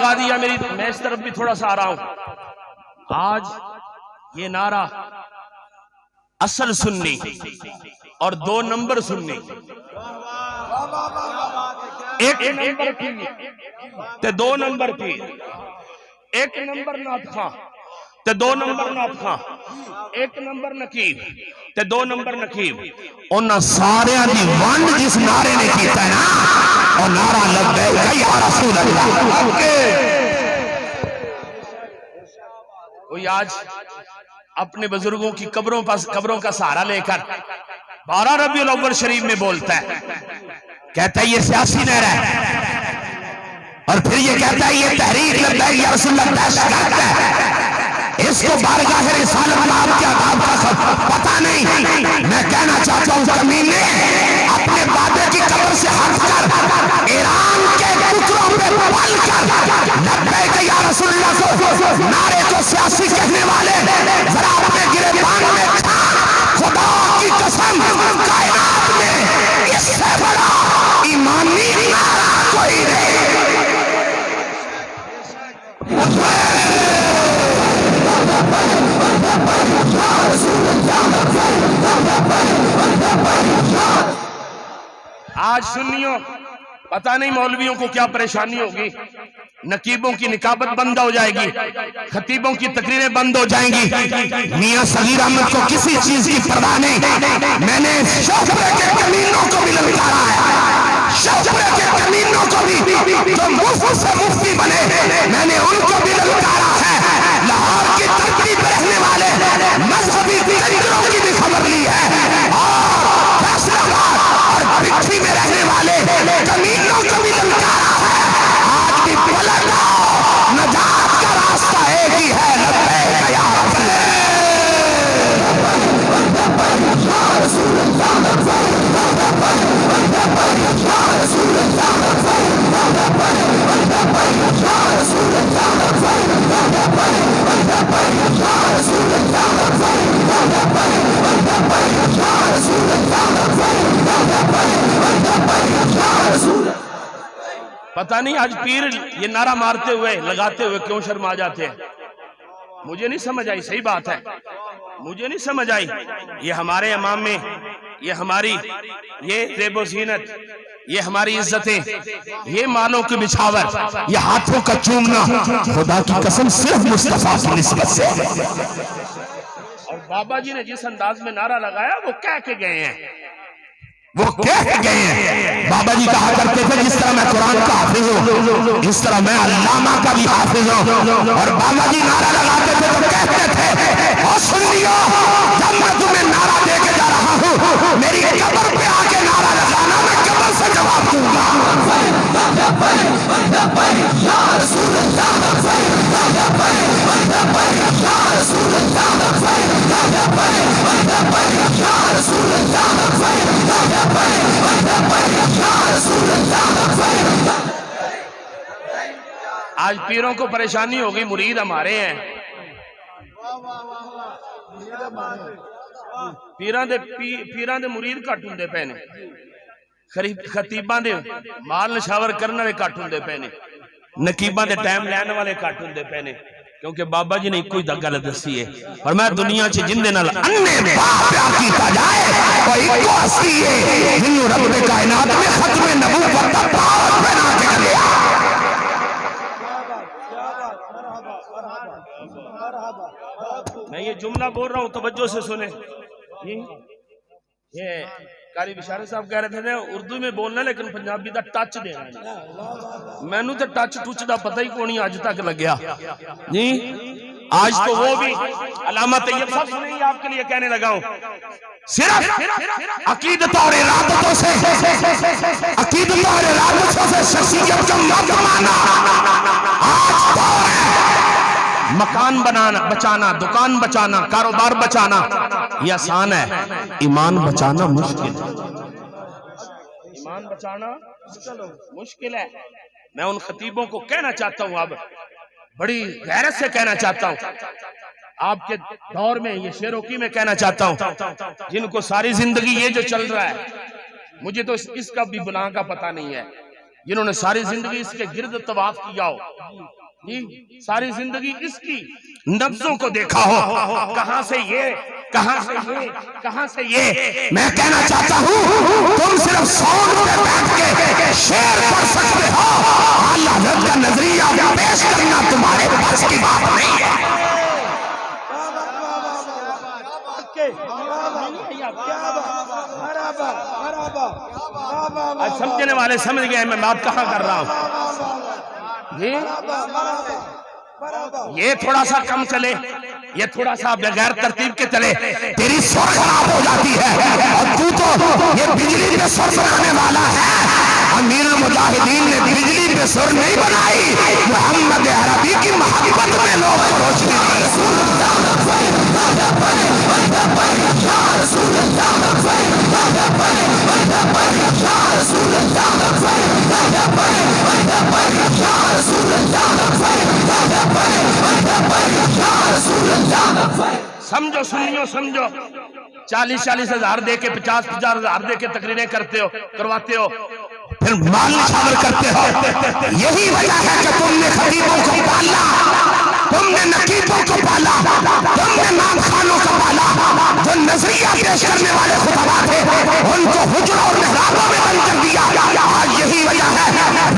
کروا دیا میری، میں اس طرف بھی تھوڑا سا آ رہا ہوں. آج یہ نعرہ اصل سنی اور 2 نمبر سنی، ایک نمبر کی تے 2 نمبر کی، 1 نمبر نعت خواں تے 2 نمبر نعت خواں، 1 نمبر نقیب تے 2 نمبر نقیب. انہاں سارے دی ونڈ جس نعرے نے کیتا ہے نا، اور نعرہ لبیک یا رسول اللہ. کوئی آج اپنے بزرگوں کی قبروں کا سہارا لے کر 12 ربیع الاول شریف میں بولتا ہے، کہتا ہے یہ سیاسی نعرہ ہے، اور پھر یہ کہتا ہے یہ تحریک لبیک یا رسول اللہ دہشت گرد ہے. اس کو بارگاہ رسالت میں آپ کے عذاب کا پتہ نہیں. میں کہنا چاہتا ہوں کمینے اپنے بابے کی قبر سے ہٹ کر ایران کے ٹکڑوں پہ پل کر لبیک یا رسول اللہ کو نعرے کو سیاسی کہنے والے ذرا اپنے گریبان میں خدا کی قسم کائنات میں اس سے بڑا ایمانی نعرہ کوئی نہیں. آج سنیوں پتہ نہیں مولویوں کو کیا پریشانی ہوگی، نقیبوں کی نکابت بند ہو جائے گی، خطیبوں کی تقریریں بند ہو جائیں گی. میاں صغیر احمد کو کسی چیز کی پرواہ نہیں. میں نے شوپرے کے کمینوں کو بھی للکارا ہے، شوپرے کے کمینوں کو بھی جو مفت سے مفتی بنے میں نے ان کو بھی للکارا ہے. لاہور کی دھرتی پہ رہنے والے مذہبی تنظیموں کی بھی خبر لی ہے، اور فیصلہ آباد اور بٹھی میں رہنے والے کمینوں کو بھی للکارا ہے. آج بھی پلٹ آؤ، نجات کا راستہ ایک ہی ہے، لبیک یا رسول پتہ نہیں آج پیر یہ نعرہ مارتے ہوئے لگاتے ہوئے کیوں شرما جاتے ہیں. مجھے نہیں سمجھ آئی، صحیح بات ہے، مجھے نہیں سمجھ آئی. یہ ہمارے امام میں یہ ہماری یہ زیب و زینت، یہ ہماری عزتیں، یہ مالوں کی بچھاور، یہ ہاتھوں کا چومنا خدا کی قسم صرف مصطفیٰ کی نسبت سے. اور بابا جی نے جس انداز میں نعرہ لگایا وہ کہہ کے گئے ہیں، وہ کہہ گئے ہیں. بابا جی کہا کرتے تھے جس طرح میں قرآن کا حافظ ہوں اس طرح میں علامہ کا بھی حافظ ہوں. اور بابا جی نعرہ لگاتے تھے تو کہتے تھے اور سنیو جب میں تمہیں نعرہ دے کے جا رہا ہوں میری قبر پہ آ کے نعرہ لگانا، میں قبر سے جواب دوں گا. آج پیروں کو پریشانی ہوگی، مرید ہمارے ہیں، پیران دے مرید کٹ ہوندے پے نے، خطیباں دے مال نشاور کرنے والے کٹ ہوندے پے نے، نقیباں دے ٹائم لینے والے کٹ ہوندے پے نے، کیونکہ بابا جی نے کوئی گل دسی ہے. اور میں دنیا چ جن دے نال انے باپ پیار کیتا جائے اور ایک کو ہستی ہے جنہوں رب کائنات میں ختم نبوت کا پاور بنا کے لیا. میں یہ جملہ بول رہا ہوں، توجہ سے سنیں. یہ قاری بشارت صاحب کہہ رہے تھے اردو میں بولنا لیکن پنجابی دا ٹچ دینا ہے. میں نو تے ٹچ ٹچ دا پتہ ہی کونی آج تک لگیا جی. آج تو وہ بھی علامہ طیب صاحب سنیں آپ کے لیے کہنے لگا ہوں، صرف عقیدت اور ارادتوں سے عقیدت اور ارادتوں سے شخصیت کا مت مانا. آج دور ہے مکان بنانا بچانا، دکان بچانا، کاروبار بچانا یہ آسان ہے، ایمان بچانا مشکل ہے. ایمان بچانا مشکل ہے. میں ان خطیبوں کو کہنا چاہتا ہوں، اب بڑی غیرت سے کہنا چاہتا ہوں، آپ کے دور میں یہ شیروکی میں کہنا چاہتا ہوں، جن کو ساری زندگی یہ جو چل رہا ہے مجھے تو اس کا بھی بنا کا پتہ نہیں ہے، جنہوں نے ساری زندگی اس کے گرد طواف کیا ہو، ساری زندگی اس کی نبضوں کو دیکھا ہو، کہاں سے یہ، کہاں سے یہ، کہاں سے یہ۔ میں کہنا چاہتا ہوں تم صرف سونگ پہ بیٹھ کے شعر پڑھ سکتے ہو، اعلیٰ حضرت کا نظریہ پیش کرنا تمہارے بس کی بات نہیں ہے۔ آج سمجھنے والے سمجھ گئے میں بات کہاں کر رہا ہوں۔ یہ تھوڑا سا کم چلے، یہ تھوڑا سا بغیر ترتیب کے چلے، تیری سر خراب ہو جاتی ہے، اور تو یہ بجلی پہ سر بنانے والا ہے۔ امیر المجاہدین نے بجلی پہ سر نہیں بنائی، محمد عربی کی محبت میں لوگ روشنی سمجھو سنیو سمجھو، 40 ہزار دے کے 50 ہزار دے کے تقریریں کرتے ہو، کرواتے ہو، پھر مال نشاور کرتے ہو۔ یہی وجہ ہے کہ تم نے خطیبوں کو پالا، تم نے نقیبوں کو پالا، تم نے نام خانوں کو پالا، جو نظریہ پیش کرنے والے خطباء تھے ان کو حجروں اور محرابوں میں بند کر دیا۔ آج یہی وجہ ہے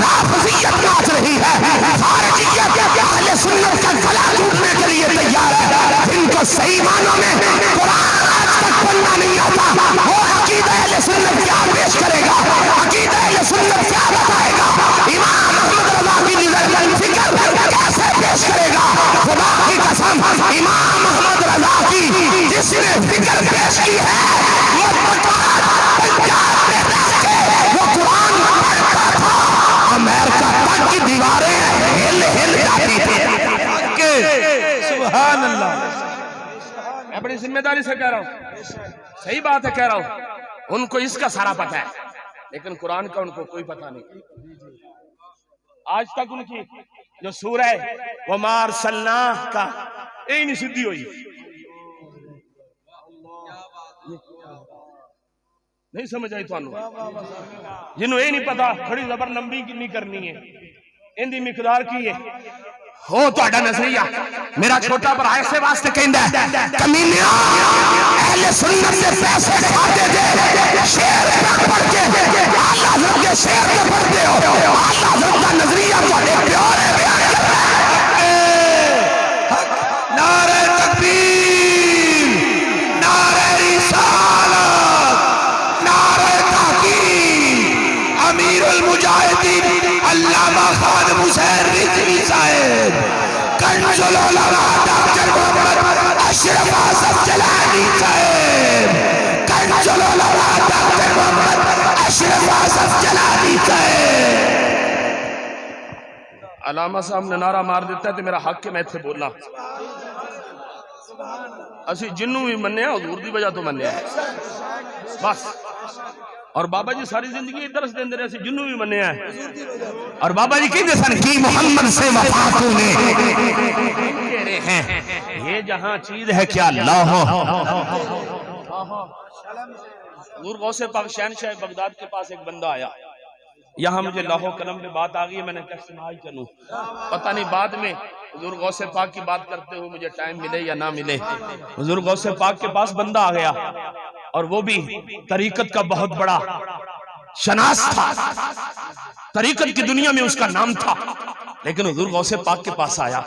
رافضیت ناچ رہی ہے، خارجیت اہل سنت کا گلا گھونٹنے کے لیے تیار ہے۔ جن کو صحیح معنوں میں قرآن آج تک پڑھنا نہیں آتا، وہ عقیدہ اہل سنت کیا پیش کرے گا، عقیدہ اہل سنت کیا بتائے گا، امام احمد رضا کی نظر فکر کیسے پیش کرے گا۔ خدا کی قسم امام احمد رضا کی جس نے فکر پیش کی ہے وہ پنجاب میں رہ کے وہ قرآن پڑھتا تھا، امریکہ تک کی دیواریں ہل ہل جاتی تھی۔ سبحان اللہ۔ میں بڑی ذمہ داری سے کہہ رہا ہوں، صحیح بات ہے کہہ رہا ہوں، ان کو اس کا سارا پتہ ہے لیکن قرآن کا ان کو کوئی پتہ نہیں۔ آج تک ان کی جو سورہ وَمَا أَرْسَلْنَاكَ کا یہی نہیں سدھی ہوئی، نہیں سمجھ آئی تھانوں جنہوں یہ نہیں پتا کھڑی زبر لمبی کنی کرنی ہے، ان دی مقدار کی ہے۔ ہو تو اڈا نظریہ میرا چھوٹا پر ایسے واسطے کہندہ ہے کمینیاں اہل سنت سے پیسے کھاتے تھے، شعر پڑھ کے اعلیٰ حضرت کے شعر پہ پڑھتے ہو، اعلیٰ حضرت کا نظریہ تھوڑے پیارے بیان کرتا ہے۔ نعرہ تکبیر، نعرہ رسالت، نعرہ تحقیق، امیر المجاہدین علامہ خان حسین رضوی صاحب، کنز العلماء ڈاکٹر محمد اشرف اعظم جلانی صاحب، کنز العلماء ڈاکٹر محمد اشرف اعظم جلانی صاحب۔ علامہ صاحب نے نعرہ مار دیتا ہے تو میرا حق ہے میں تھے بولنا، اسی جنوں بھی مننے ہیں حضور دی وجہ تو مننے ہیں بس۔ اور بابا جی ساری زندگی درس دیں رہے ہیں جنوں بھی مننے ہیں، اور بابا جی کہتے سن کی محمد سے وفا تو نے یہ جہاں چیز ہے کیا اللہ حضور غوث پاک شہنشاہ بغداد کے پاس ایک بندہ آیا، یہاں مجھے لوح قلم پہ بات آ گئی ہے، میں نے کہا سنا ہی چلوں، پتہ نہیں بعد میں حضور غوث پاک کی بات کرتے ہوئے مجھے ٹائم ملے یا نہ ملے۔ حضور غوث پاک کے پاس بندہ آ گیا اور وہ بھی طریقت کا بہت بڑا شناس تھا، طریقت کی دنیا میں اس کا نام تھا، لیکن حضور غوث پاک کے پاس آیا،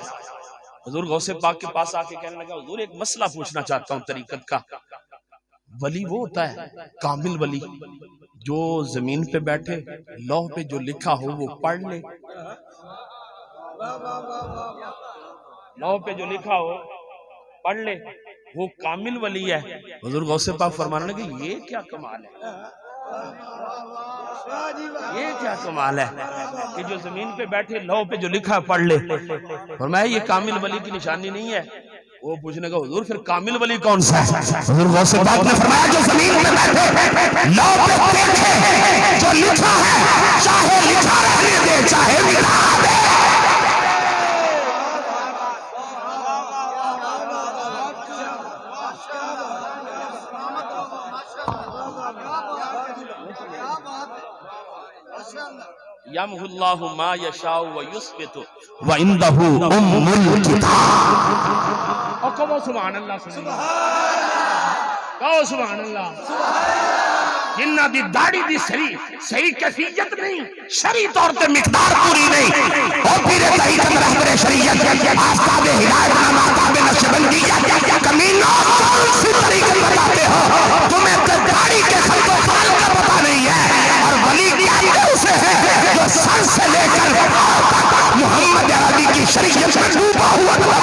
حضور غوث پاک کے پاس آ کے کہنے لگا حضور ایک مسئلہ پوچھنا چاہتا ہوں طریقت کا۔ ولی وہ ہوتا ہے کامل ولی جو زمین پہ بیٹھے لوح پہ جو لکھا ہو وہ پڑھ لے، لوح پہ جو لکھا ہو پڑھ لے، وہ کامل ولی ہے۔ حضور غوث پاک فرمانے لگے یہ کیا کمال ہے، یہ کیا کمال ہے کہ جو زمین پہ بیٹھے لوح پہ جو لکھا پڑھ لے۔ فرمایا یہ کامل ولی کی نشانی نہیں ہے۔ وہ پوچھنے کا حضور پھر کامل ولی کون سا ہے؟ حضور غوث پاک نے فرمایا جو زمین پہ بیٹھے لوح پہ دیکھے جو لکھا ہے چاہے لکھا رہنے دے چاہے مٹا دے۔ یمحو اللہ ما یشاء ویثبت وَعِندَهُ أُمُّ الْكِتَابِ۔ اور کہو سبحان اللہ، کہو سبحان اللہ۔ جنہ دی داڑھی دی صحیح کیفیت نہیں، شرعی طور تے مقدار پوری نہیں، اور پھر طریقت رہبر شریعت آفتاب ہدایت نام آفتاب نقشبندی کمینوں کون سی طریقت بتاتے ہو؟ تمہیں تو داڑھی کے خلق و خال کا پتہ نہیں ہے، اور ولی کیا اسے ہے جو سر سے لے کر محمد عربی کی شریعت میں ڈوبا ہوا تھا۔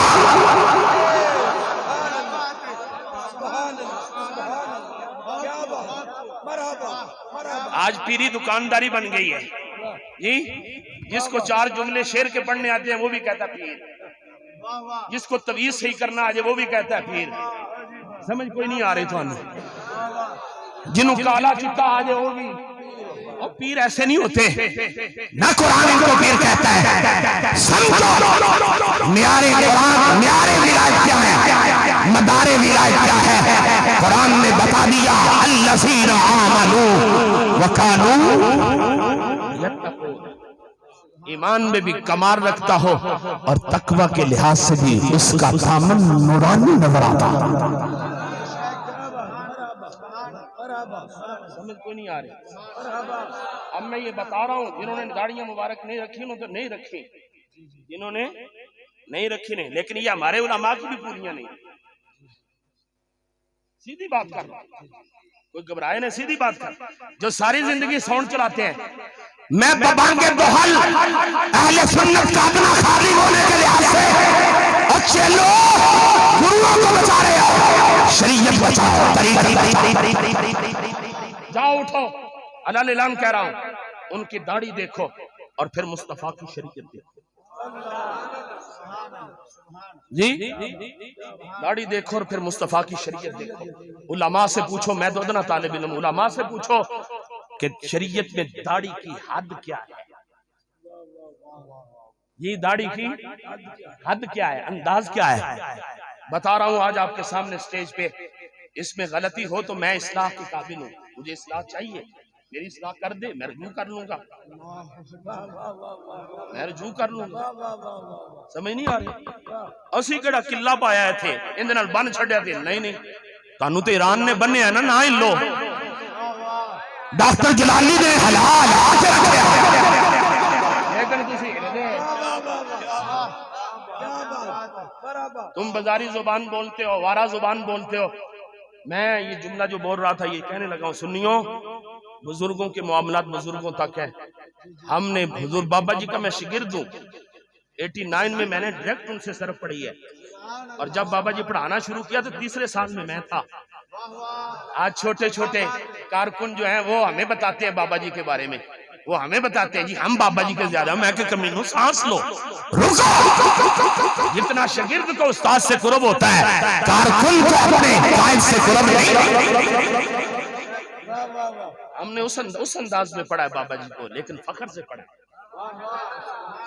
آج پیری دکانداری بن گئی ہے جی، جس کو 4 جملے شعر کے پڑھنے آتے ہیں وہ بھی کہتا ہے پیر، جس کو تویز صحیح کرنا آجے وہ بھی کہتا ہے پیر۔ سمجھ کوئی نہیں آ رہی تو آنے، جنہوں کالا چٹا آجے وہ بھی، اور پیر ایسے نہیں ہوتے۔ نہ قرآن ان کو پیر کہتا ہے، سمجھو معیار قرآن، معیار ولایت کیا ہے، مدار ولایت کیا ہے؟ قرآن نے بتا دیا الذین آمنوا وکانوا ایمان میں بھی کمار رکھتا ہو اور تقوی کے لحاظ سے بھی اس کا دامن نورانی نظر آتا۔ سمجھ کوئی نہیں آ رہی۔ اب میں یہ بتا رہا ہوں، جنہوں نے داڑیاں مبارک نہیں رکھی انہوں نے تو نہیں رکھی، جنہوں نے نہیں رکھی نہیں، لیکن یہ ہمارے علماء کی بھی پوریاں نہیں۔ سیدھی بات کر رہا ہوں، کوئی گھبرائے نہیں، سیدھی بات کر۔ جو ساری زندگی ساؤنڈ چلاتے ہیں، میں ببانگ بحل اہل سنت کا اپنا خادم ہونے کے لحاظ سے اچھے لوگ گروہوں کو بچا رہے ہو، شریعت بچاؤ، طریقت جاؤ اٹھو، اللہ اعلان کہہ رہا ہوں، ان کی داڑھی دیکھو اور پھر مصطفیٰ کی شریعت دیکھو جی، داڑھی دیکھو اور پھر مصطفیٰ کی شریعت دیکھو۔ علماء سے پوچھو، میں تو ادنا طالب علم، علماء سے پوچھو کہ شریعت میں داڑھی کی حد کیا ہے، یہ داڑھی کی حد کیا ہے، انداز کیا ہے۔ بتا رہا ہوں آج آپ کے سامنے سٹیج پہ، اس میں غلطی ہو تو میں اصلاح کی قابل ہوں، مجھے اصلاح چاہیے، میری اصلاح کر دے، میں رجوع کر لوں گا، میں رجوع کر لوں گا۔ سمجھ نہیں آ رہی؟ اسی کڑا قلعہ پایا ہے تھے اندھے نال بن چھڑیا تھے، نہیں تانوں تو ایران نے بننے ہیں نا، نہ ہی لو۔ ڈاکٹر جلالی نے حلال آج رکھے لیکن کسی تم بازاری زبان بولتے ہو، وارا زبان بولتے ہو۔ میں یہ جملہ جو بول رہا تھا یہ کہنے لگا ہوں، سنیو، بزرگوں کے معاملات بزرگوں تک ہیں۔ ہم نے حضور بابا جی کا میں شاگرد ہوں، 89 میں میں نے ڈائریکٹ ان سے سرف پڑھی ہے، اور جب بابا جی پڑھانا شروع کیا تو 3رے سال میں تھا۔ آج چھوٹے چھوٹے کارکن جو ہیں وہ ہمیں بتاتے ہیں بابا جی کے بارے میں، وہ ہمیں بتاتے ہیں جی ہم بابا جی کے زیادہ، میں کہ کمینوں سانس لو، جتنا شاگرد کو استاد سے قرب ہوتا ہے کارکن کو اپنے قائد سے قرب نہیں۔ ہم نے اس انداز میں پڑھا ہے بابا جی کو، لیکن فخر سے پڑھا ہے۔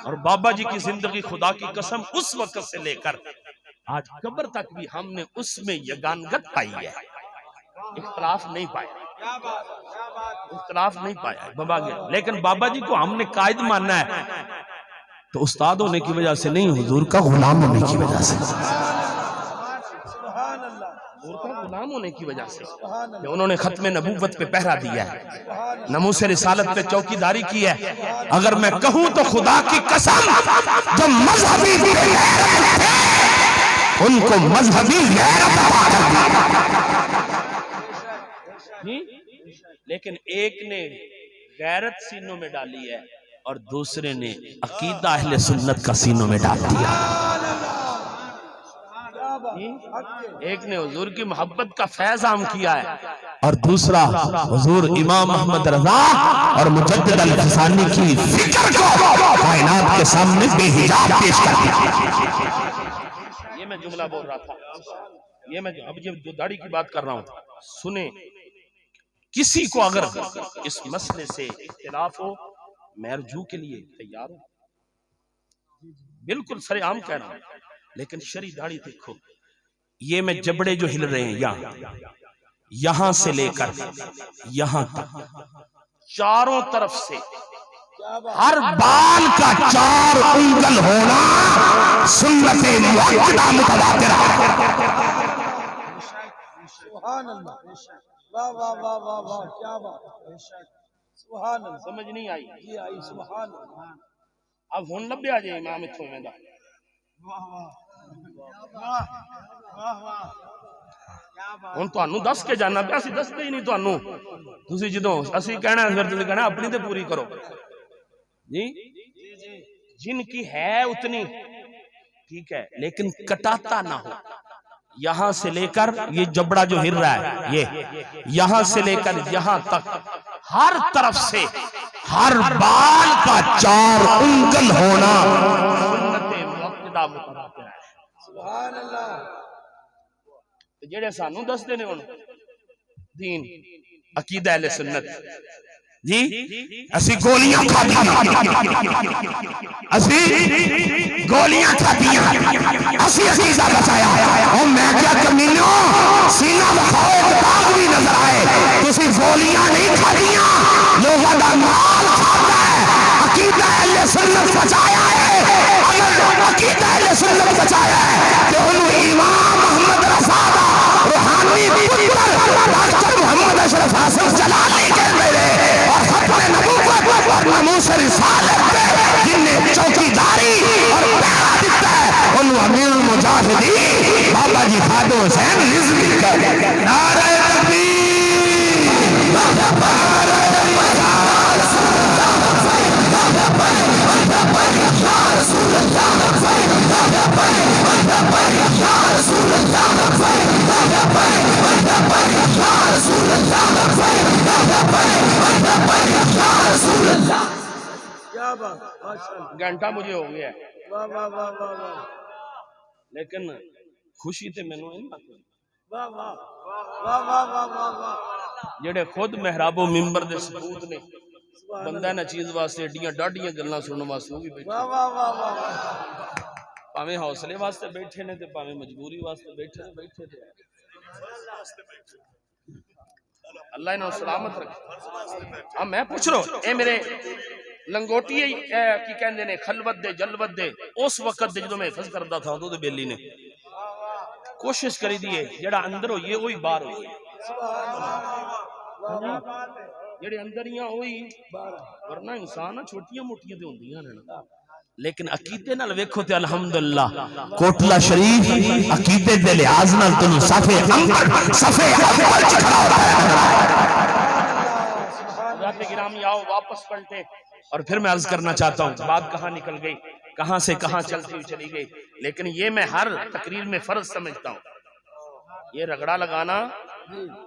اور بابا جی کی زندگی خدا کی قسم اس وقت سے لے کر آج قبر تک بھی ہم نے اس میں یگانگت پائی ہے، اختلاف نہیں پایا، اختلاف نہیں پایا بابا جی۔ لیکن بابا جی کو ہم نے قائد ماننا ہے تو استاد ہونے کی وجہ سے نہیں، حضور کا غلام ہونے کی وجہ سے، حضور کا غلام ہونے کی وجہ سے کہ انہوں نے ختم نبوت پہ پہرا دیا ہے، ناموس رسالت پہ چوکی داری کی ہے۔ اگر میں کہوں تو خدا کی قسم جو مذہبی ان کو مذہبی غیرت عطا کر دی، لیکن ایک نے غیرت سینوں میں ڈالی ہے اور دوسرے نے عقیدہ اہل سنت کا سینوں میں ڈال دیا۔ ایک نے حضور کی محبت کا فیض عام کیا ہے اور دوسرا حضور امام محمد رضا اور مجدد الفسانی کی فکر کو کائنات کے سامنے بے حجاب پیش کر دیا۔ یہ میں جملہ بول رہا تھا، یہ میں اب جو داڑھی کی بات کر رہا ہوں سنیں، کسی کو اگر اس مسئلے سے اختلاف ہو میں رجوع کے لیے تیار ہوں، بالکل سر عام کہہ رہا ہوں، لیکن شرعی داڑھی دیکھو، یہ میں جبڑے جو ہل رہے ہیں یہاں سے لے کر یہاں تک چاروں طرف سے ہر بال کا 4 انگل ہونا سنت مؤکدہ متواترہ. سبحان اللہ. واہ واہ واہ واہ واہ کیا بات. سبحان اللہ. سمجھ نہیں آئی؟ جی آئی. سبحان اللہ. اب ہن لبیا جے امام اتھوں ویندا. ہن تانوں دس کے جانا پیا، اسی دستے ہی نہیں تانوں. تسی جدوں اسی کہنا پھر تسی کہنا اپنی تے پوری کرو. جی جن کی ہے اتنی ٹھیک ہے، لیکن کٹاتا نہ ہو. یہاں سے لے کر یہ جبڑا جو ہر رہا ہے، یہ یہاں سے لے کر یہاں تک ہر طرف سے ہر بال کا 4 انگل ہونا سنت مؤکدہ متواتر ہے. سبحان اللہ. جڑے سانوں دستے نے ہن دین عقیدہ اہل سنت جی اسی گولیاں کھادیاں، اسی گولیاں کھادیاں، اسی عقیدہ بچایا. اور میں کیا کمینوں سینہ بخائے داغ بھی نظر آئے. تسی گولیاں نہیں کھادیاں، لوگوں دا مال کھاتا ہے. عقیدہ اہل سنت بچایا ہے. اگر عقیدہ اہل سنت بچایا ہے تو انہوں امام محمد رضا دا روحانی پتر ڈاکٹر محمد اشرف حاصل جلالی کے میرے اور ختم نبوت اور ناموس رسالت پہ جن نے چوکیداری اور پہرا دیتا ہے انہوں امیر المجاہدین بابا جی خادم حسین رضوی کر. نعرہ تکبیر، نعرہ کیا بات. ماشاء اللہ. گھنٹہ مجھے ہو گیا ہے، واہ واہ واہ واہ واہ لیکن خوشی تے مینوں نہیں لگتی. واہ واہ واہ واہ واہ واہ واہ. جڑے خود محراب و منبر دے ثبوت نے، بندہ نہ چیز واسطے ایڈیاں ڈاڈیاں گلاں سنن واسطے وہ بھی بیٹھے، واہ واہ واہ واہ واہ. پاویں حوصلے واسطے بیٹھے نے تے پاویں مجبوری واسطے بیٹھے نے. بیٹھے تے اللہ انہوں سلامت رکھے. اب میں پوچھ رہا ہوں اے میرے لنگوٹی کی کہندے نے خلوت دے جلوت دے اس وقت دے جدوں میں حفظ کردا تھا تو بیلی نے کوشش کری دیئے جڑا اندر ہوئیے وہی باہر ہوئیے. جڑے اندر ہی ہوئی ورنہ انسان چھوٹیاں موٹیاں تے ہوندیاں نے، لیکن عقیدے نال ویکھو تے الحمدللہ کوٹلا شریف عقیدے دے لحاظ نال تنوں صفے اول چ کھڑا ہوتا ہے. حضرات گرامی آؤ واپس پلٹے. اور پھر میں عرض کرنا چاہتا ہوں بات کہاں نکل گئی، کہاں سے کہاں چلتی ہوئی چلی گئی، لیکن یہ میں ہر تقریر میں فرض سمجھتا ہوں. یہ رگڑا لگانا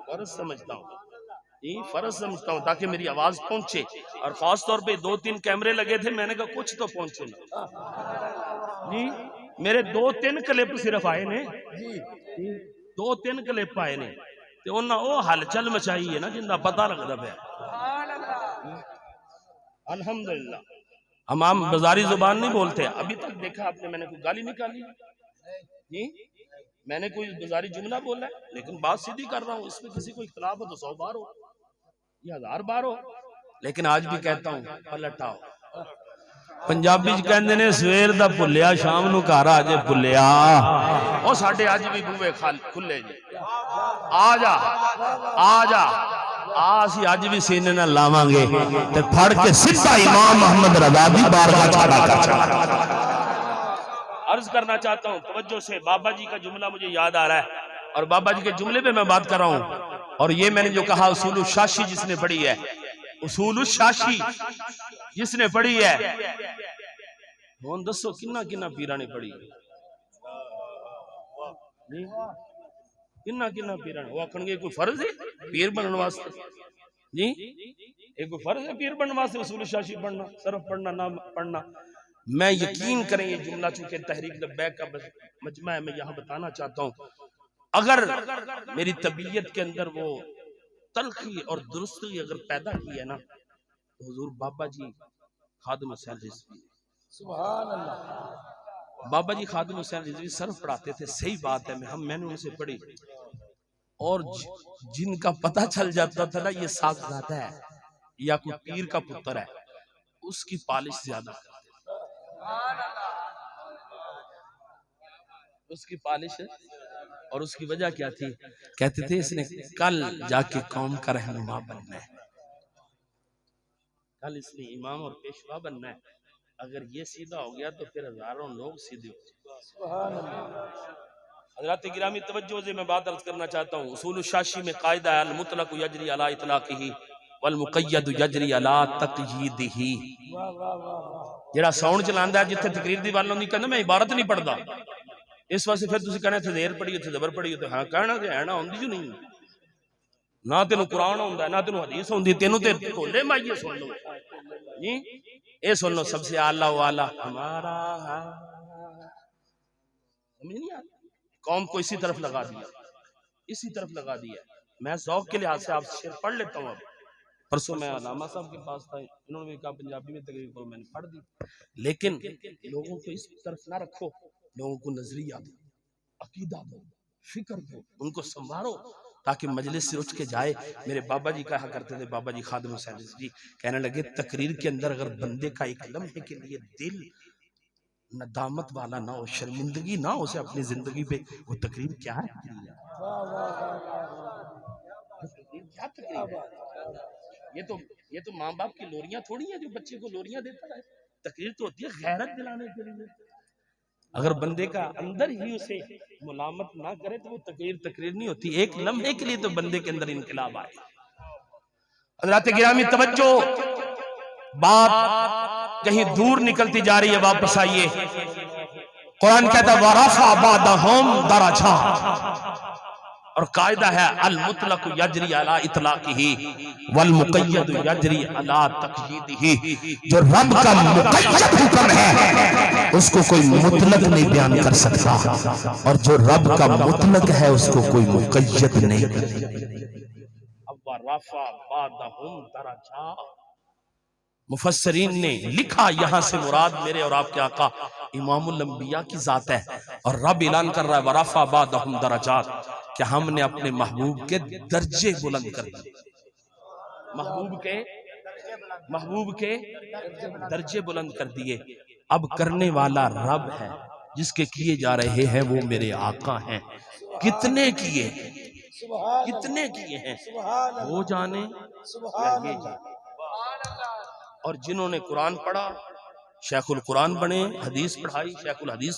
فرض سمجھتا ہوں، یہ فرض سمجھتا ہوں تاکہ میری آواز پہنچے. اور خاص طور پہ 2-3 کیمرے لگے تھے، میں نے کہا کچھ تو پہنچے نا جی. میرے 2-3 کلپ صرف آئے نے، 2-3 کلپ آئے نے تے انہاں او ہلچل مچائی ہے نا جن دا پتہ لگدا پیا. الحمدللہ ہم عام بازاری زبان نہیں بولتے. ابھی تک دیکھا آپ نے میں نے کوئی گالی نکالی جی، میں نے کوئی بازاری جملہ بولا ہے، لیکن بات سیدھی کر رہا ہوں. اس میں کسی کو اختلاف ہو تو 100 بار ہو یا 1000 بار ہو، لیکن آج بھی کہتا ہوں پلٹ آؤ. پنجابی کہندے نے سویر دا بھلیا شام نو گھر آ جے بھلیا. او ساڈے اج بھی بوئے کھلے جی. آ جا آ جا اسی اج بھی سینے نہ لاواں گے تے پھڑ کے سیدھا امام محمد رضا دی بارگاہ کھڑا کر. عرض کرنا چاہتا ہوں توجہ سے. بابا جی کا جملہ مجھے یاد آ رہا ہے اور بابا جی کے جملے پہ میں بات کر رہا ہوں. اور یہ میں نے جو کہا اصول الشاشی جس نے پڑھی ہے، اصول الشاشی جس نے پڑھی ہے، ہون دسو کنہ کنہ پیرہ نے پڑھی ہے کنہ کنہ پیرہ نے. وہ آکھن گے کوئی فرض ہے پیر بنن واسطے جی؟ ایک کوئی فرض ہے پیر بنن واسطے اصول الشاشی پڑھنا، صرف پڑھنا نہ پڑھنا؟ میں یقین کریں یہ جملہ چونکہ تحریک لبیک کا مجمع ہے، میں یہاں بتانا چاہتا ہوں اگر میری طبیعت کے اندر وہ تلخی اور درستی اگر پیدا کی ہے نا تو حضور بابا جی خادم حسین رضوی، سبحان اللہ. بابا جی خادم حسین رضوی صرف پڑھاتے تھے. صحیح بات ہے، میں نے ان سے پڑھی. اور جن کا پتہ چل جاتا تھا نا یہ صاحبزادہ ہے یا کوئی پیر کا پتر ہے، اس کی پالش زیادہ کرتے تھے، اس کی پالش اور اس کی وجہ کیا تھی؟ کہتے تھے اس نے کل جا کے قوم کا رہنما بننا ہے، کل اس نے امام اور پیشوا بننا ہے، اگر یہ سیدھا ہو گیا تو پھر ہزاروں لوگ سیدھے ہو جائیں۔ حضرات گرامی توجہ سے میں بات عرض کرنا چاہتا ہوں، اصول الشاشی میں قاعدہ ہے المطلق یجری علی اطلاقہ والمقید یجری علی تقییدہ۔ جڑا ساؤنڈ چلاندا ہے جتھے تقریر دی گل ہوندی کہندا میں عبارت نہیں پڑھدا، اس واسطے پھر تسی کہنا تے زیر پڑھی تے زبر پڑھی تے ہاں کہنا تے ہے نا ہوندی جو نہیں، نہ تینو قرآن ہوندا ہے نہ تینو حدیث ہوندی، تینو تے ٹولے مائیے سن لو جی، اے سن لو سب سے اعلیٰ و اعلیٰ ہمارا، سمجھ نہیں آتی؟ قوم کو اسی طرف لگا دیا، اسی طرف لگا دیا۔ میں ذوق کے لحاظ سے آپ سے شعر پڑھ لیتا ہوں۔ اب پرسوں میں علامہ صاحب کے پاس تھا، انہوں نے بھی کہا پنجابی میں تقریر کرو، میں نے پڑھ دی، لیکن لوگوں کو اس طرف نہ رکھو، لوگوں کو نظریہ دو، عقیدہ دو، فکر دو، ان کو سنوارو تاکہ مجلس سے اٹھ کے جائے۔ میرے بابا جی کہا کرتے تھے، بابا جی خادم حسین جی کہنے لگے تقریر کے اندر اگر بندے کا ایک لمحے کے لیے دل ندامت والا نہ ہو، شرمندگی نہ ہو اسے اپنی زندگی پہ، وہ تقریر کیا ہے؟ کیا تقریر ہے؟ یہ تو ماں باپ کی لوریاں تھوڑی ہیں جو بچے کو لوریاں دیتا ہے، تقریر تو ہوتی ہے غیرت دلانے کے لیے۔ اگر بندے کا اندر ہی اسے ملامت نہ کرے تو وہ تقریر نہیں ہوتی، ایک لمحے کے لیے تو بندے کے اندر انقلاب آئے۔ حضرات گرامی توجہ، بات کہیں دور نکلتی جا رہی ہے، واپس آئیے۔ قرآن کہتا ہے وَرَفَعَ بَعْضَهُمْ دَرَجَاتٍ، اور قاعدہ ہے المطلق یجری علی اطلاقہ والمقید یجری علی تقییدہ۔ جو رب کا مقید حکم ہے اس کو کوئی مطلق نہیں بیان کر سکتا، اور جو رب کا مطلق ہے اس کو کوئی مقید نہیں۔ اب وَرَفَعَ بَعْضَهُمْ دَرَجَاتٍ، مفسرین نے لکھا یہاں سے مراد میرے اور آپ کے آقا امام الانبیاء کی ذات ہے، اور رب اعلان کر رہا ہے وَرَفَعَ بَعْضَهُمْ دَرَجَاتٍ، کہ ہم نے اپنے محبوب کے درجے بلند کر دیے، محبوب کے درجے بلند کر دیے۔ اب کرنے والا رب ہے، جس کے کیے جا رہے ہیں وہ میرے آقا ہیں۔ کتنے کیے ہیں وہ جانے یا یہ جانے۔ اور جنہوں نے قرآن پڑھا شیخ القرآن بنے، حدیث پڑھائی شیخ الحدیث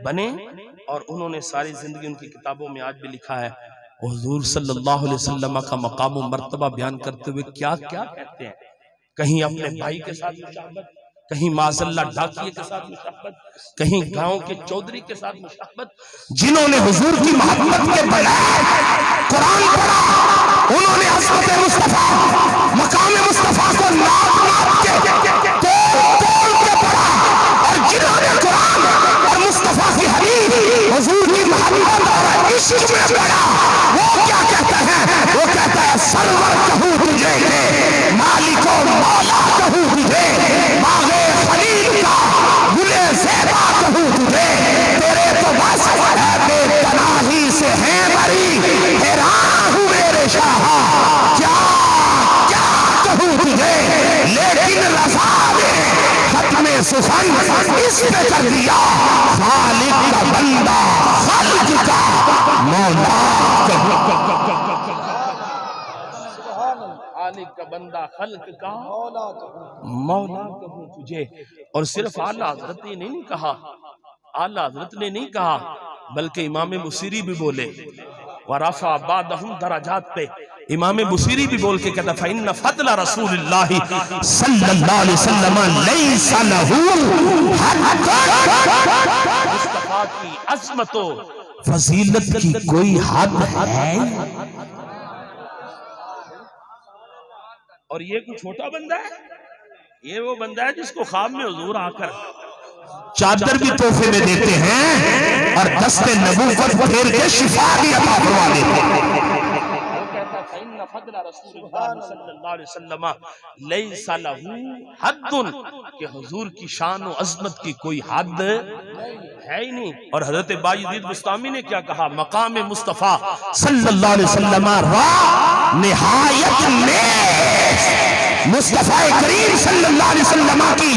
بنے، اور انہوں نے ساری زندگی ان کی کتابوں میں آج بھی لکھا ہے۔ حضور صلی اللہ علیہ وسلم کا مقام و مرتبہ بیان کرتے ہوئے کیا کیا کہتے ہیں، کہیں اپنے بھائی کے ساتھ مشابہت، کہیں معاذ اللہ ڈاکیے کے ساتھ مشابہت، کہیں گاؤں کے چودھری کے ساتھ مشابہت۔ جنہوں نے حضور کی محبت کے بغیر قرآن پڑھا انہوں نے عظمت مصطفیٰ مقام مصطفیٰ کو ناپ کے توڑ کے پڑھا، اور جنہوں نے قرآن اور مصطفیٰ کی حدیث حضور کی محبت اور عشق میں پڑھا وہ کیا کہتے ہیں؟ وہ کہتا ہے سرور کہوں تجھے، مالک و مولا کہوں تجھے، باغ خلیل کا گلے زیبا کہوں تجھے، تیرے تو بس بے پناہی سے ہے بری، حیران ہوں میرے شاہ کیا کہوں تجھے، لیکن رضا نے ختم سخن اس پہ کر دیا، خالق کا بندہ خلق کا مولا خالق کا بندہ خلق کا مولا کہوں تجھے۔ اور صرف اعلیٰ حضرت نے نہیں کہا، اعلیٰ حضرت نے نہیں کہا بلکہ امام بصیری بھی بولے وَرَفَعَ بَعْضَهُمْ دَرَجَاتٍ پہ، امام بصیری بھی بول کے کہتا فَإِنَّ فَضْلَ رَسُولِ اللَّهِ صلی اللہ علیہ وسلم لیس لہ حد، مصطفیٰ کی عظمت و فضیلت کی کوئی حد ہے؟ اور یہ کوئی چھوٹا بندہ ہے، یہ وہ بندہ ہے جس کو خواب میں حضور آ کر چادر بھی تحفے میں دیتے ہیں اور دست نبوت پھیر کے شفا بھی عطا فرما دیتے ہیں۔ فَإِنَّ فَضْلَ رَسُولِ اللَّهِ صلی اللہ علیہ وسلم لَيْسَ لَهُ حَدٌّ، کہ حضور کی شان و عظمت کی کوئی حد ہے ہی نہیں۔ اور حضرت بایزید بسطامی نے کیا کہا، مقام مصطفیٰ صلی اللہ علیہ وسلم را نہایت میں مصطفیٰ کریم صلی اللہ علیہ وسلم کی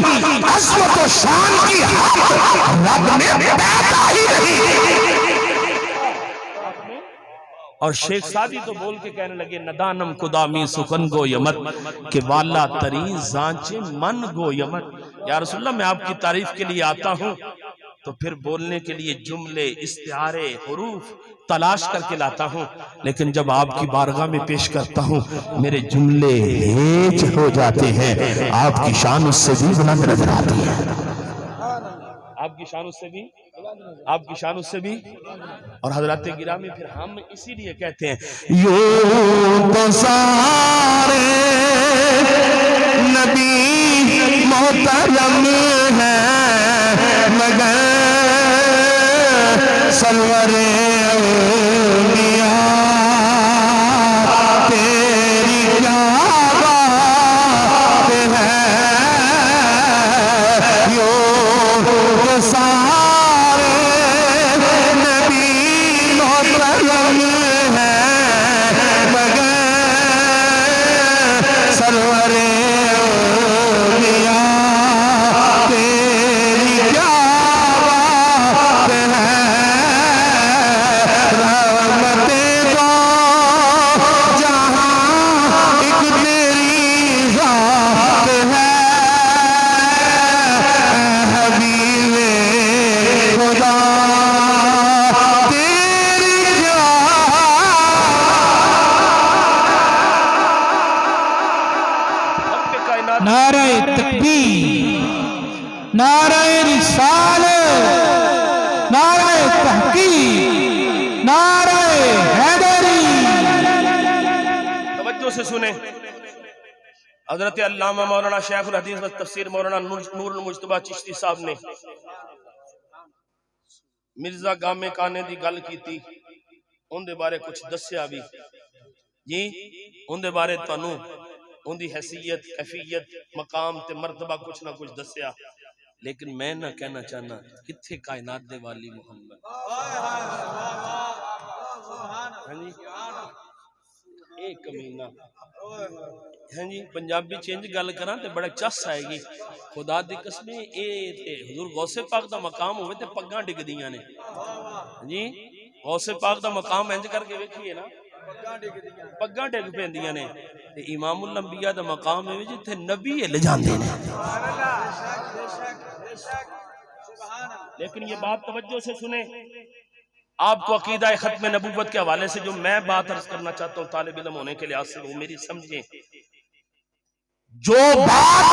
عظمت و شان کی حد رب نے پیدا ہی نہیں. اور شیخ سادی تو بول کے کہنے لگے ندانم قدامی سخن گو یمت کہ والا ترین زانچے من گو یمت. یا رسول اللہ میں آپ کی تعریف کے لیے آتا ہوں تو پھر بولنے کے لیے جملے استعارے حروف تلاش کر کے لاتا ہوں، لیکن جب آپ کی بارگاہ میں پیش کرتا ہوں میرے جملے ہیچ ہو جاتے ہیں. آپ کی شان اس سے بھی بلند نظر آتی ہے. آپ کی شان اس سے بھی، آپ کی شان اس سے بھی. اور حضرات گرامی پھر ہم اسی لیے کہتے ہیں یوں تو سارے نبی محترم ہیں مگر سرور اولیاء تیری کیا بات ہے. یوں تو سارے نبی محترم ہیں مگر سرور اولیاء تیری کیا بات ہے. رحمتیں دو جہاں ایک تیری ذات ہے. حبیب خدا تیری کیا نعرہ تکبیر، نعرہ رسالت، نعرہ تحقیق، نعرہ حیدری. توجہ سے سنیں. حضرت علامہ مولانا شیخ الحدیث و تفسیر مولانا نور المجتبی چشتی صاحب نے مرزا گامے کانے دی گل کیتی، ان دے بارے کچھ دسیا بھی جی، ان دے بارے تانوں ان دی حیثیت، کیفیت، مقام تے مرتبہ کچھ نہ کچھ دسیا. لیکن میں نہ کہنا چاہنا کتھے کائنات دے والی محمد. ہاں جی ایک کمینہ ہاں جی پنجابی چینج گل کراں تے بڑا چس آئے گی. خدا دی قسم اے تے حضور غوث پاک دا مقام ہوئے تے پگاں ڈگدیاں نے جی. غوث پاک دا مقام انج کر کے ویکھیے نا پگاں ڈگ پیندیاں نے. تے امام الانبیاء دا مقام ہے جتھے نبی ہل جاندے نے. لیکن یہ بات توجہ سے سنیں. آپ کو عقیدہ ختم نبوت کے حوالے سے جو میں بات عرض کرنا چاہتا ہوں طالب علم ہونے کے لحاظ سے وہ میری سمجھیں. جو بات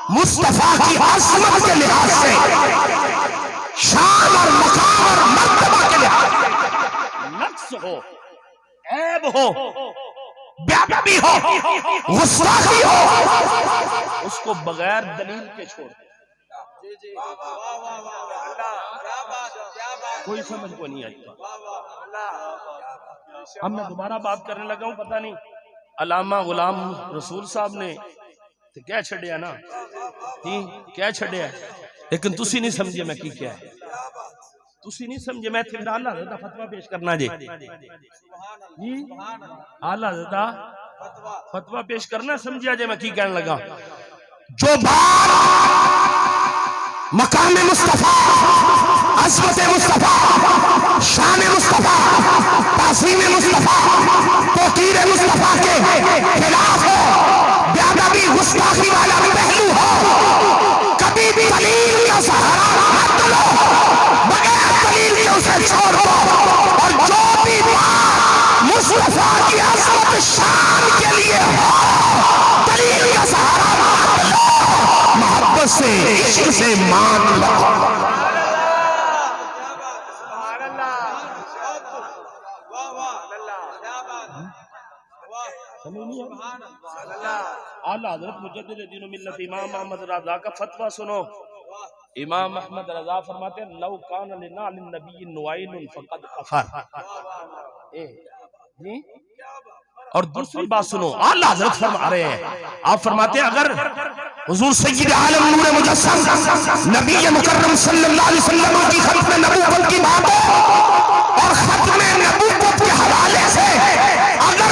مصطفیٰ کی عظمت کے لحاظ سے، شان اور مقام اور مرتبہ کے لحاظ سے نقص ہو، عیب ہو، بیادبی ہو، غستاخی ہو، اس کو بغیر دلیل کے چھوڑ دیں. کوئی سمجھ کو نہیں آئی. اب میں دوبارہ بات کرنے لگا ہوں، پتہ نہیں علامہ غلام رسول صاحب نے تو کیا چھڑیا نا جی، کیا چھڑیا، لیکن تسی نہیں سمجھے میں کی کیا ہے. تسی نہیں سمجھے میں تھے اعلیٰ حضرت فتویٰ پیش کرنا جی جی اعلیٰ حضرت فتویٰ پیش کرنا سمجھیا جی میں کی کہنے لگا. جو بات مقام مصطفیٰ، عظمت مصطفیٰ، شان مصطفیٰ، تعظیم مصطفیٰ، توقیر مصطفیٰ کے خلاف ہو، بیادبی گستاخی والا پہلو ہو، کبھی بھی دلیل کا سہارا مت لو، بغیر دلیل کے اسے چھوڑ دو. اور جو بھی بات مصطفیٰ کی عظمت شان کے لیے ہو، دلیل کا سہارا مت لو، محبت سے عشق سے مان لو. اعلیٰ حضرت مجدد دین و ملت امام احمد رضا کا فتویٰ سنو. امام احمد رضا فرماتے ہیں لو کان لنعل النبی نوائل فقد کفر. اور دوسری بات سنو، اعلیٰ حضرت فرما رہے ہیں، آپ فرماتے ہیں اگر حضور سید عالم نور مجسم نبی مکرم صلی اللہ علیہ وسلم کی ختم نبوت کی بات اور ختم نبوت کے حوالے سے اگر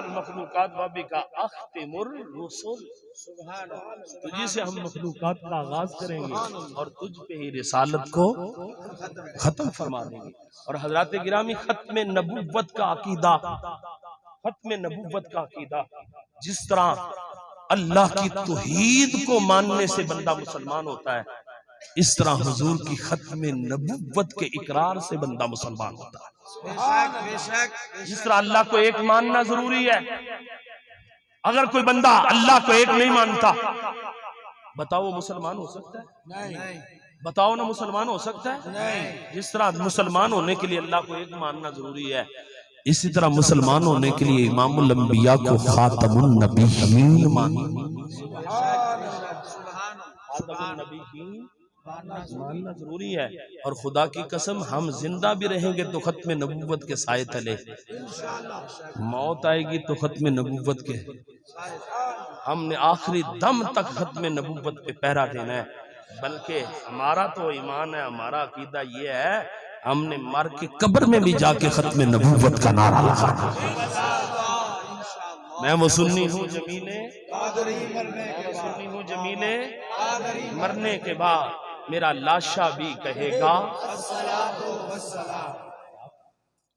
المخلوقات وابی کا اختم الرسل، سبحان اللہ تجھی سے ہم مخلوقات کا آغاز کریں گے اور تجھ پہ ہی رسالت کو ختم فرما دیں گے۔ اور حضرات گرامی، ختم نبوت کا عقیدہ، ختم نبوت کا عقیدہ، جس طرح اللہ کی توحید کو ماننے سے بندہ مسلمان ہوتا ہے، اس طرح حضور کی ختم نبوت کے اقرار سے بندہ مسلمان ہوتا ہے۔ بے شک جس طرح اللہ کو ایک ماننا ضروری ہے، اگر کوئی بندہ اللہ کو ایک نہیں مانتا، بتاؤ وہ مسلمان ہو سکتا ہے؟ نہیں بتاؤ نا مسلمان ہو سکتا ہے؟ جس طرح مسلمان ہونے کے لیے اللہ کو ایک ماننا ضروری ہے، اسی طرح مسلمان ہونے کے لیے امام الانبیاء کو خاتم النبیین ماننا، خاتم النبیین ماننا ضروری ہے۔ اور خدا کی قسم، ہم زندہ بھی رہیں گے تو ختم نبوت کے سائے تلے، موت آئے گی تو ختم نبوت کے، ہم نے آخری دم تک ختم نبوت پہ پہرا دینا ہے۔ بلکہ ہمارا تو ایمان ہے، ہمارا عقیدہ یہ ہے، ہم نے مر کے قبر میں بھی جا کے ختم نبوت کا نعرہ لگانا۔ میں وہ سنی ہوں جمیلے، مرنے کے بعد میرا لاشا بھی کہے گا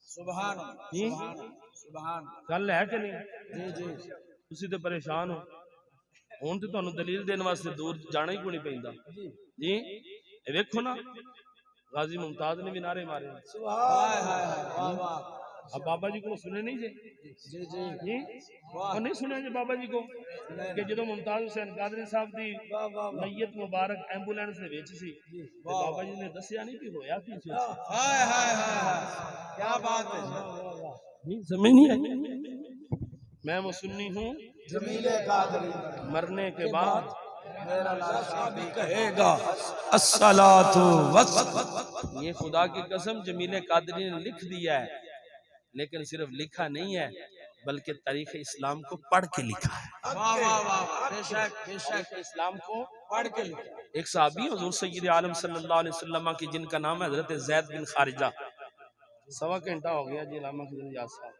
سبحان سبحان گل ہے کہ نہیں؟ تسی تے پریشان ہو، ہن تے تانوں دلیل دین واسطے دور جانا ہی کوئی نہیں پیندا جی۔ اے ویکھو نا، غازی ممتاز نے بھی نعرے مارے، اب بابا جی کو سنے نہیں جی؟ اور نہیں سنے جی بابا جی کو کہ جدو ممتاز حسین قادری صاحب دی میت مبارک ایمبولینس دے وچ سی، بابا جی نے دسیا نہیں کہ ہویا کی سی، کیا بات ہے، نہیں سمجھ نہیں آئی؟ میں وہ سنی ہوں جمیل قادری مرنے کے بعد میرا لاشا بھی کہے گا الصلاۃ والسلام۔ یہ خدا کی قسم جمیل قادری نے لکھ دیا ہے، لیکن صرف لکھا نہیں ہے بلکہ تاریخ اسلام کو پڑھ کے لکھا ہے۔ واہ واہ واہ، بے شک تاریخ اسلام کو پڑھ کے لکھا۔ ایک صحابی حضور سید عالم صلی اللہ علیہ وسلم کی جن کا نام ہے حضرت زید بن خارجہ، سوا گھنٹہ ہو گیا جی علامہ کی یاد صاحب،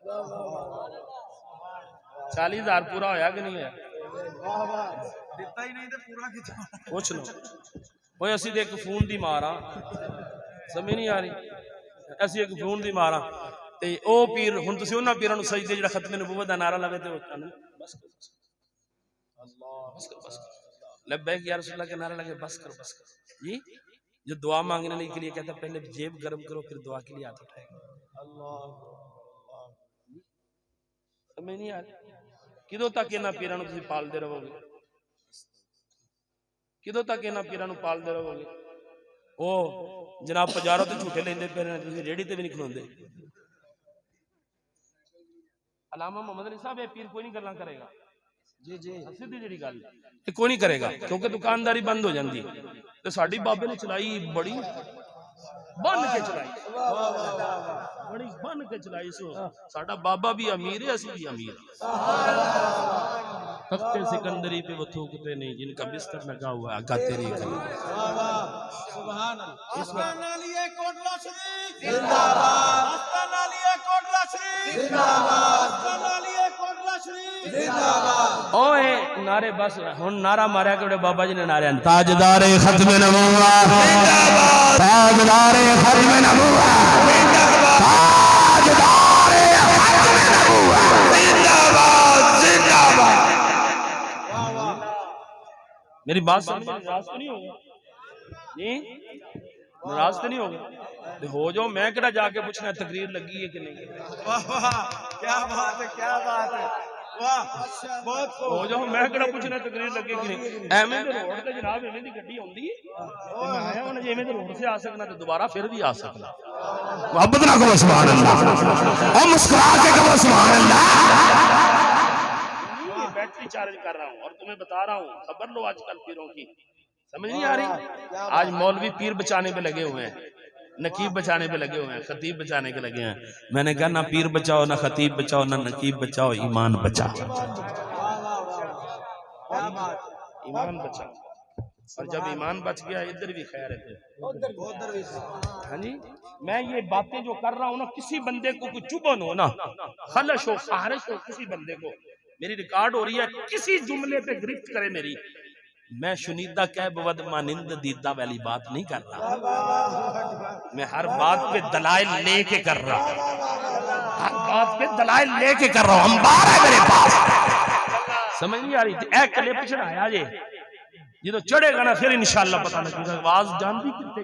40,000 پورا ہویا کہ نہیں ہے؟ دیتا ہی نہیں تو پورا کیتا، پوچھ لو وہ اسی دے ایک فون دی مارا، سمجھ نہیں آ رہی، اسی ایک فون دی مارا تے او پیر، ہن تسی انہاں پیراں نوں سجدے جڑا ختم نبوت دا نعرہ لگے تے بس کر اللہ، بس کر لبیک یا رسول اللہ کے نعرہ لگے بس کر جی۔ جو دعا مانگنے کے لیے کہتا ہے پہلے جیب گرم کرو پھر دعا کے لیے ہاتھ اٹھائے گا، سمجھ نہیں آ رہی؟ کدوں تک انہاں پیراں نوں تسی پالدے رہو گے؟ کدوں تک انہاں پیراں نوں پالدے رہو گے؟ او جناب پجاروں تے جھوٹے لیندے پھر تسی ریڑھی تے بھی نہیں کھلوندے۔ علامہ محمد علی صاحب یہ پیر کوئی نہیں گلاں کرے گا جی سیدھی جڑی گل یہ کوئی نہیں کرے گا، کیونکہ دکانداری بند ہو جاندی تے ساڈی بابے نے چلائی بڑی بن کے چلائی، بڑی بن کے چلائی، سو ساڈا بابا بھی امیر ہے، اسی بھی امیر تخت سکندری پہ وہ تھوکتے نہیں جن کا بستر لگا ہوا ہے آقا تیری گلی۔ سبحان اللہ، آستان علی کوٹلا شریف زندہ باد، آستان علی کوٹلا شریف زندہ باد، آستان علی کوٹلا شریف زندہ باد۔ اوے نعرے بس ہن نعرہ ماریا کہ بابا جی نے نعرے تاجدار ختم نبوت زندہ باد، تاجدار ختم نبوت زندہ باد، تاجدار ختم نبوت زندہ باد، زندہ باد۔ میری بات سمجھ ناراض تو نہیں ہوگا جی؟ ناراض تو نہیں ہوگا؟ ہو جاؤ، میں کہڑا جا کے پوچھنا تقریر لگی ہے کہ نہیں؟ واہ واہ، کیا بات ہے، کیا بات ہے، واہ بہت ہو جاؤ، میں کہڑا پوچھنا تقریر لگی کہ نہیں؟ ایویں دے روڈ تے جناب ایویں دی گڈی ہوندی ہے تے میں آیا ہوں ایویں دے روڈ سے آ سکنا تے دوبارہ پھر بھی آ سکنا۔ محبت نہ کہو سبحان اللہ، اور مسکرا کے کہو سبحان اللہ۔ بیٹری چارج کر رہا ہوں اور تمہیں بتا رہا ہوں، خبر لو آج کل پیروں کی، سمجھ نہیں آ رہی؟ آج مولوی پیر بچانے پہ لگے ہوئے ہیں، نقیب بچانے پہ لگے ہوئے ہیں، خطیب بچانے کے لگے ہیں۔ میں نے کہا نہ پیر بچاؤ، نہ خطیب بچاؤ، نہ نقیب بچاؤ، ایمان بچاؤ، ایمان بچاؤ، اور جب ایمان بچ گیا ادھر بھی خیر ہے پھر۔ ادھر بھی ہاں جی میں یہ باتیں جو کر رہا ہوں نا، کسی بندے کو کوئی چبھن ہو نا، خلش ہو خارش ہو کسی بندے کو، میری ریکارڈ ہو رہی ہے، کسی جملے پہ گرفت کرے میری، میں شنیدہ کہہ بود مانند دیدہ والی بات نہیں کر رہا، میں ہر بات پہ دلائل لے کے کر رہا ہوں، ہر بات پہ دلائل لے کے کر رہا ہوں، انبار ہے میرے پاس، سمجھ نہیں آ رہی تھی اے کلے پچھڑا آیا جے یہ تو چڑھے گا نا پھر انشاءاللہ پتہ لگے گا آواز جان بھی کتے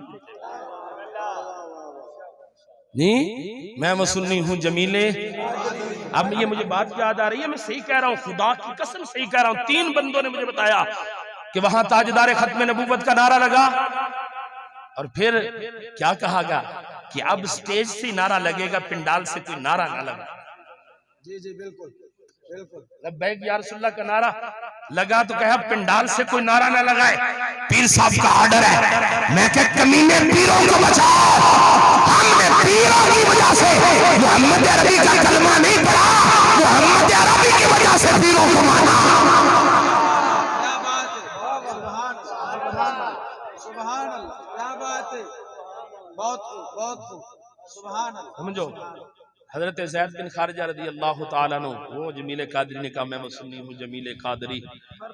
نہیں میں مسنی ہوں جمیلے۔ اب یہ مجھے بات یاد آ رہی ہے، میں صحیح کہہ رہا ہوں، خدا کی قسم صحیح کہہ رہا ہوں، 3 بندوں نے مجھے بتایا کہ وہاں تاجدار ختم نبوت کا نعرہ لگا اور پھر کیا کہا گا کہ اب سٹیج سے نعرہ لگے گا، پنڈال سے کوئی نعرہ نہ لگا۔ جی جی بالکل بالکل لبیک یا رسول اللہ کا نعرہ لگا تو کہا پنڈال سے کوئی نعرہ نہ لگائے، پیر صاحب کا آرڈر ہے، میں کہ کمینے پیروں کو بچاؤ، ہم نے پیروں کی وجہ سے محمد عربی کا کلمہ نہیں پڑھا، محمد عربی کی وجہ سے پیروں کو مانا۔ کیا بات ہے، سبحان اللہ، کیا بات ہے، بہت خوب بہت خوب، سبحان اللہ۔ سمجھو حضرت زید بن خارجہ رضی اللہ تعالیٰ عنہ، وہ جمیل قادری نے کہا میں مسنی ہوں جمیل قادری،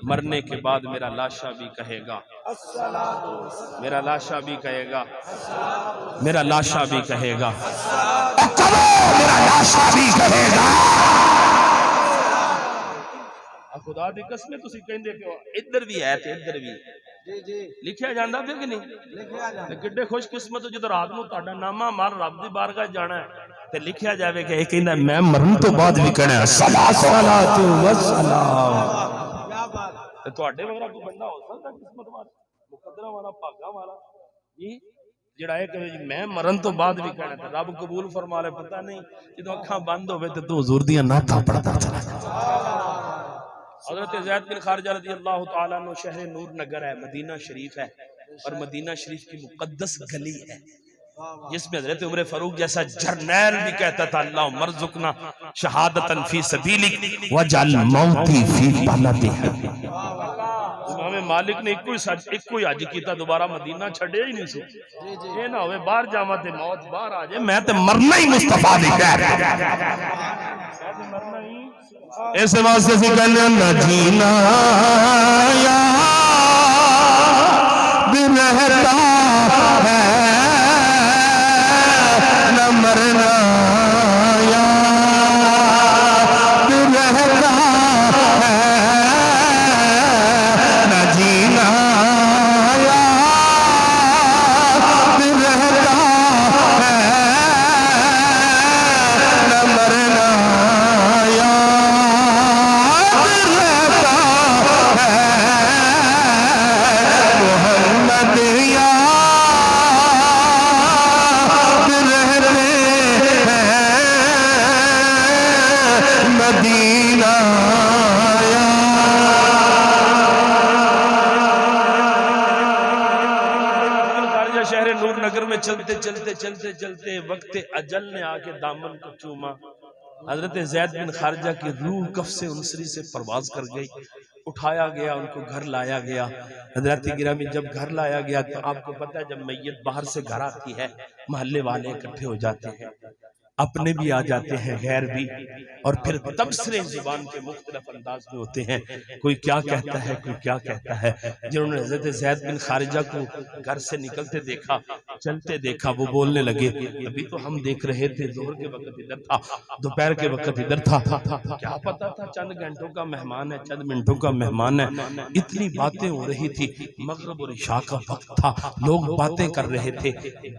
مرنے کے بعد میرا لاشا بھی کہے گا، میرا لاشا بھی کہے گا، میرا لاشا بھی کہے گا، میرا لاشا بھی کہے گا۔ خدا دی قسم تسی کہندے کہ ادھر بھی ہے تے ادھر بھی جی جی لکھیا جاندا پھر کہ نہیں؟ لکھیا جائے تے کڈے خوش قسمت ہو جدوں رات نوں تہاڈا نامہ مال رب دی بارگاہ جانا ہے تے لکھیا جاوے کہ یہ کہندا میں مرن تو بعد بھی کہنا ہے صلاۃ و سلام۔ کیا بات ہے، تے تہاڈے وغیرہ کوئی بندہ ہو سکتا قسمت والا مقدرہ والا بھاگا والا جی جڑا ہے کہ جی میں مرن تو بعد بھی کہنا تے رب قبول فرما لے، پتہ نہیں جدوں اکھاں بند ہوے تے تو حضور دیاں نعتاں پڑھدا چلا جائے۔ حضرت زید بن خارجہ رضی اللہ تعالیٰ عنہ شہر نور نگر ہے، مدینہ شریف ہے، اور مدینہ شریف کی مقدس گلی ہے جس میں حضرت عمر فاروق جیسا جرنیل بھی کہتا تھا اللہ مرزقنا شہادتاً فی سبیلک وجعل موتی فی بلدک۔ امام مالک نے ایک کوئی حج کیتا دوبارہ مدینہ چھڑے ہی نہیں سو، یہ نہ ہوئے باہر جاواں تے موت باہر آ جائے، میں تے مرنا ہی مصطفیٰ دی کہہ مرنا ہی اس واسطے سے کہنے نہ جینا یاد رہتا ہے نہ مرنا یاد رہتا ہے، نہ جینا یاد رہتا ہے، نہ مرنا شہر نور نگر میں چلتے چلتے چلتے چلتے وقت اجل نے آ کے دامن کو چوما، حضرت زید بن خارجہ کی روح کف سے انسری سے پرواز کر گئی، اٹھایا گیا، ان کو گھر لایا گیا۔ حضرت گرامی جب گھر لایا گیا تو آپ کو پتہ ہے جب میت باہر سے گھر آتی ہے محلے والے اکٹھے ہو جاتے ہیں، اپنے بھی آ جاتے ہیں غیر بھی، اور پھر تبصرے زبان کے مختلف انداز میں ہوتے ہیں، کوئی کیا کہتا ہے کوئی کیا کہتا ہے۔ جنہوں نے حضرت زید بن خارجہ کو گھر سے نکلتے دیکھا چلتے دیکھا وہ بولنے لگے ابھی تو ہم دیکھ رہے تھے ظہر کے وقت ادھر تھا، دوپہر کے وقت ادھر تھا، کیا پتا تھا چند گھنٹوں کا مہمان ہے چند منٹوں کا مہمان ہے، اتنی باتیں ہو رہی تھی، مغرب اور عشاء کا وقت تھا، لوگ باتیں کر رہے تھے،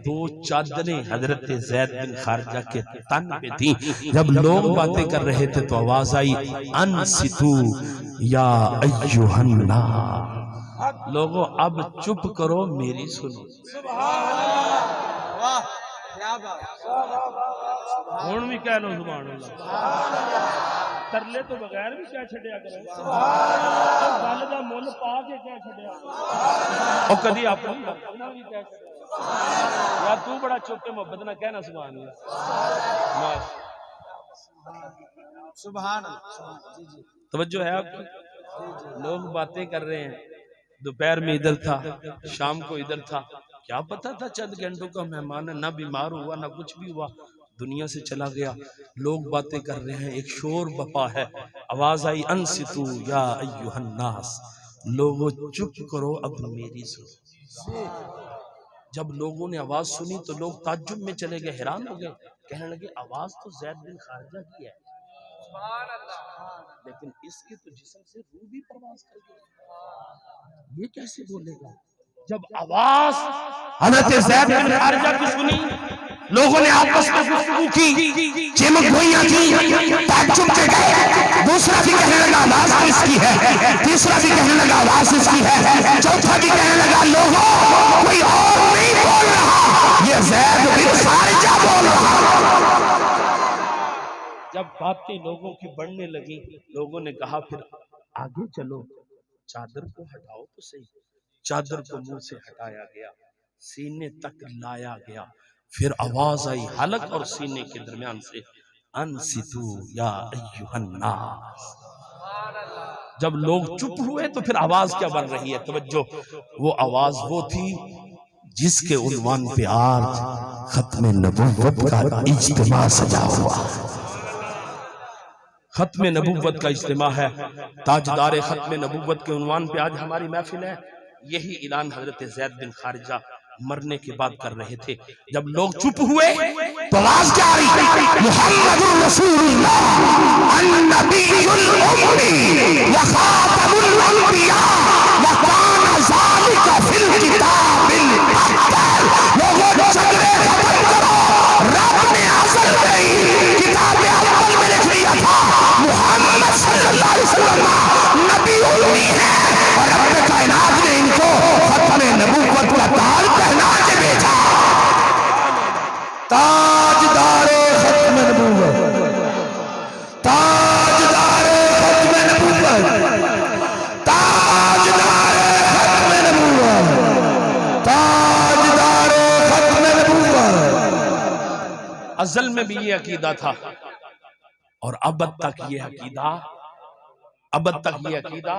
2 چادریں حضرت زید بن خارجہ کے تن پہ تھی، جب لوگ باتیں کر رہے تھے تو آواز آئی انصتو یا ایھا الناس، لوگوں اب چپ کرو میری سنو۔ واہ کیا بات، ہون بھی کہہ لو سبحان اللہ، ترلے تو بغیر بھی کیا چھڑیا کرو، گل دا مول پا کے کیا چھڑیا کرو، اور کدی اپنی اپنا بھی کیا چھڑیا یا تو بڑا چوکے محبت نہ کہنا سبحان اللہ۔ سبحان اللہ، جی جی توجہ ہے آپ کی، لوگ باتیں کر رہے ہیں، دوپہر میں ادھر تھا، شام کو ادھر تھا، کیا پتا تھا چند گھنٹوں کا مہمان ہے، نہ بیمار ہوا نہ کچھ بھی ہوا، دنیا سے چلا گیا۔ لوگ باتیں کر رہے ہیں، ایک شور بپا ہے، آواز آئی انصتو یا ایھا الناس، لوگوں چپ کرو اب میری سنو۔ جب لوگوں نے آواز سنی تو لوگ تعجب میں چلے گئے، حیران ہو گئے، کہنے لگے آواز تو زید بن خارجہ کی ہے، لیکن اس کے تو جسم سے روح بھی پرواز کر گئی، یہ کیسے بولے گا؟ جب آواز حضرت زید بن خارجہ کی سنی، لوگوں نے آپس میں گفتگو کی، چمک گوئیاں کی، تعجب کے گئے، دوسرا بھی کہنے لگا آواز تو اس کی ہے، تیسرا بھی کہنے لگا آواز اس کی ہے، چوتھا بھی کہنے لگا لوگوں کوئی اور نہیں بول رہا، یہ زید بن خارجہ بول رہا۔ جب باتیں لوگوں کی بڑھنے لگی، لوگوں نے کہا پھر آگے چلو، چادر کو ہٹاؤ تو صحیح۔ چادر کو منہ سے ہٹایا گیا، سینے تک لایا گیا، پھر آواز آئی حلق اور سینے کے درمیان سے، انصتو یا ایھا الناس۔ جب لوگ چپ ہوئے تو پھر آواز کیا بن رہی ہے؟ توجہ، وہ آواز وہ تھی جس کے عنوان پہ آج ختم نبوت کا اجتماع سجا ہوا۔ ختم نبوت کا اجتماع ہے، تاجدار ختم نبوت کے عنوان پہ آج ہماری محفل ہے۔ یہی اعلان حضرت زید بن خارجہ مرنے کے بعد کر رہے تھے۔ جب لوگ چپ ہوئے تو آواز کیا آ رہی؟ محمد رسول اللہ النبی الامی وخاتم الانبیاء وکان ذلک فی الکتاب المقدر۔ لوگوں جھگڑے ختم کرو، رب نے ازل میں ہی کتاب اول میں لکھ لیا تھا محمد صلی اللہ علیہ وسلم نبی امی ہے، اور رب کائنات نے ان کو ختم نبوت کا تاج پہنا کے بھیجا۔ تاجدار ختم نبوت، تاجدار ختم نبوت، تاجدار ختم نبوت، تاجدار ختم نبوت۔ ازل میں بھی یہ عقیدہ تھا اور ابد تک یہ عقیدہ، ابد تک یہ عقیدہ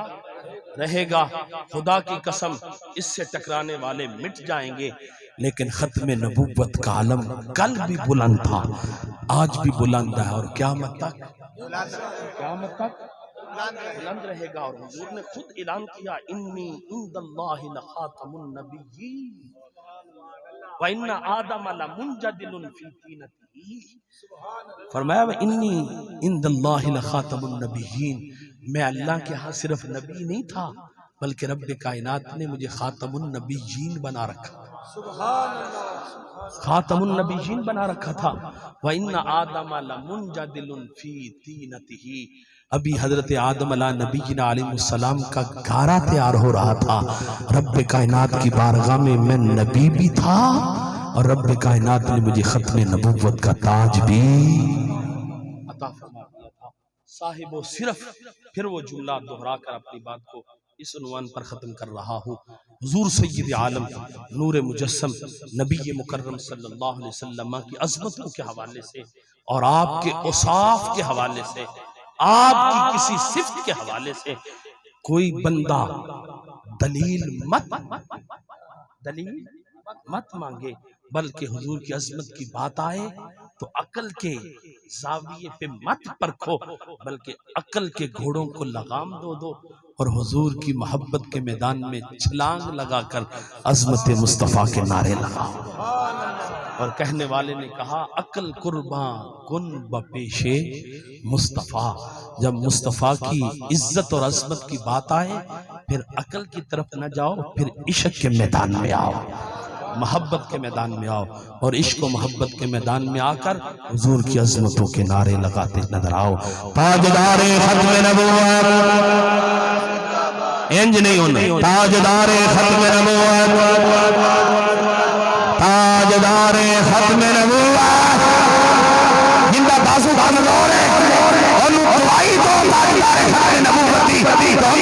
رہے گا۔ خدا کی قسم اس سے ٹکرانے والے مٹ جائیں گے، لیکن ختم نبوت کا علم کل بھی بلند تھا، آج بھی بلند ہے، اور قیامت تک بلند رہے گا۔ اور حضور نے خود اعلان کیا، انی عند اللہ لخاتم النبیین وَإِنَّ آدَمَ لَمُنْجَدِلٌ فِي طِينَتِهِ۔ فرمایا انی عند اللہ لخاتم النبیین، میں اللہ کے ہاں صرف نبی نہیں تھا بلکہ رب کائنات نے مجھے خاتم النبیین بنا رکھا تھا، خاتم النبیین بنا رکھا تھا۔ وَإِنَّ آدَمَ لَمُنْجَدِلٌ فِي طِينَتِهِ، ابھی حضرت آدم علیہ نبینا علیہ السلام کا گارہ تیار ہو رہا تھا۔ رب کائنات کی بارگاہ میں میں نبی بھی تھا، اور رب کائنات نے مجھے ختم نبوت کا تاج بھی عطا فرما دیا تھا۔ صاحب و صرف پھر وہ جملہ دہرا کر اپنی بات کو اس عنوان پر ختم کر رہا ہوں۔ حضور سید عالم نور مجسم نبی مکرم صلی اللہ علیہ وسلم کی عظمتوں کے حوالے سے اور آپ کے اوصاف کے حوالے سے، آپ کی کسی صفت کے حوالے سے کوئی بندہ دلیل مت مانگے، بلکہ حضور کی عظمت کی بات آئے تو عقل کے زاویے پہ مت پرکھو، بلکہ عقل کے گھوڑوں کو لگام دو اور حضور کی محبت کے میدان میں چھلانگ لگا کر عظمت مصطفیٰ کے نعرے لگاؤ۔ اور کہنے والے نے کہا، عقل قرباں کن بپیش مصطفیٰ۔ جب مصطفیٰ کی عزت اور عظمت کی بات آئے پھر عقل کی طرف نہ جاؤ، پھر عشق کے میدان میں آؤ، محبت کے میدان میں آؤ، اور عشق و محبت کے میدان میں آ کر حضور کی عظمتوں کے نعرے لگاتے نظر آؤ۔ تاجدار ختم نبوت، انج نہیں ہونا، تاجدار ختم نبوت، تاجدار ختم نبوت، جندہ بازو کمزور ہے اور دعائی دو تاجدار ختم نبوت دی، تو ہم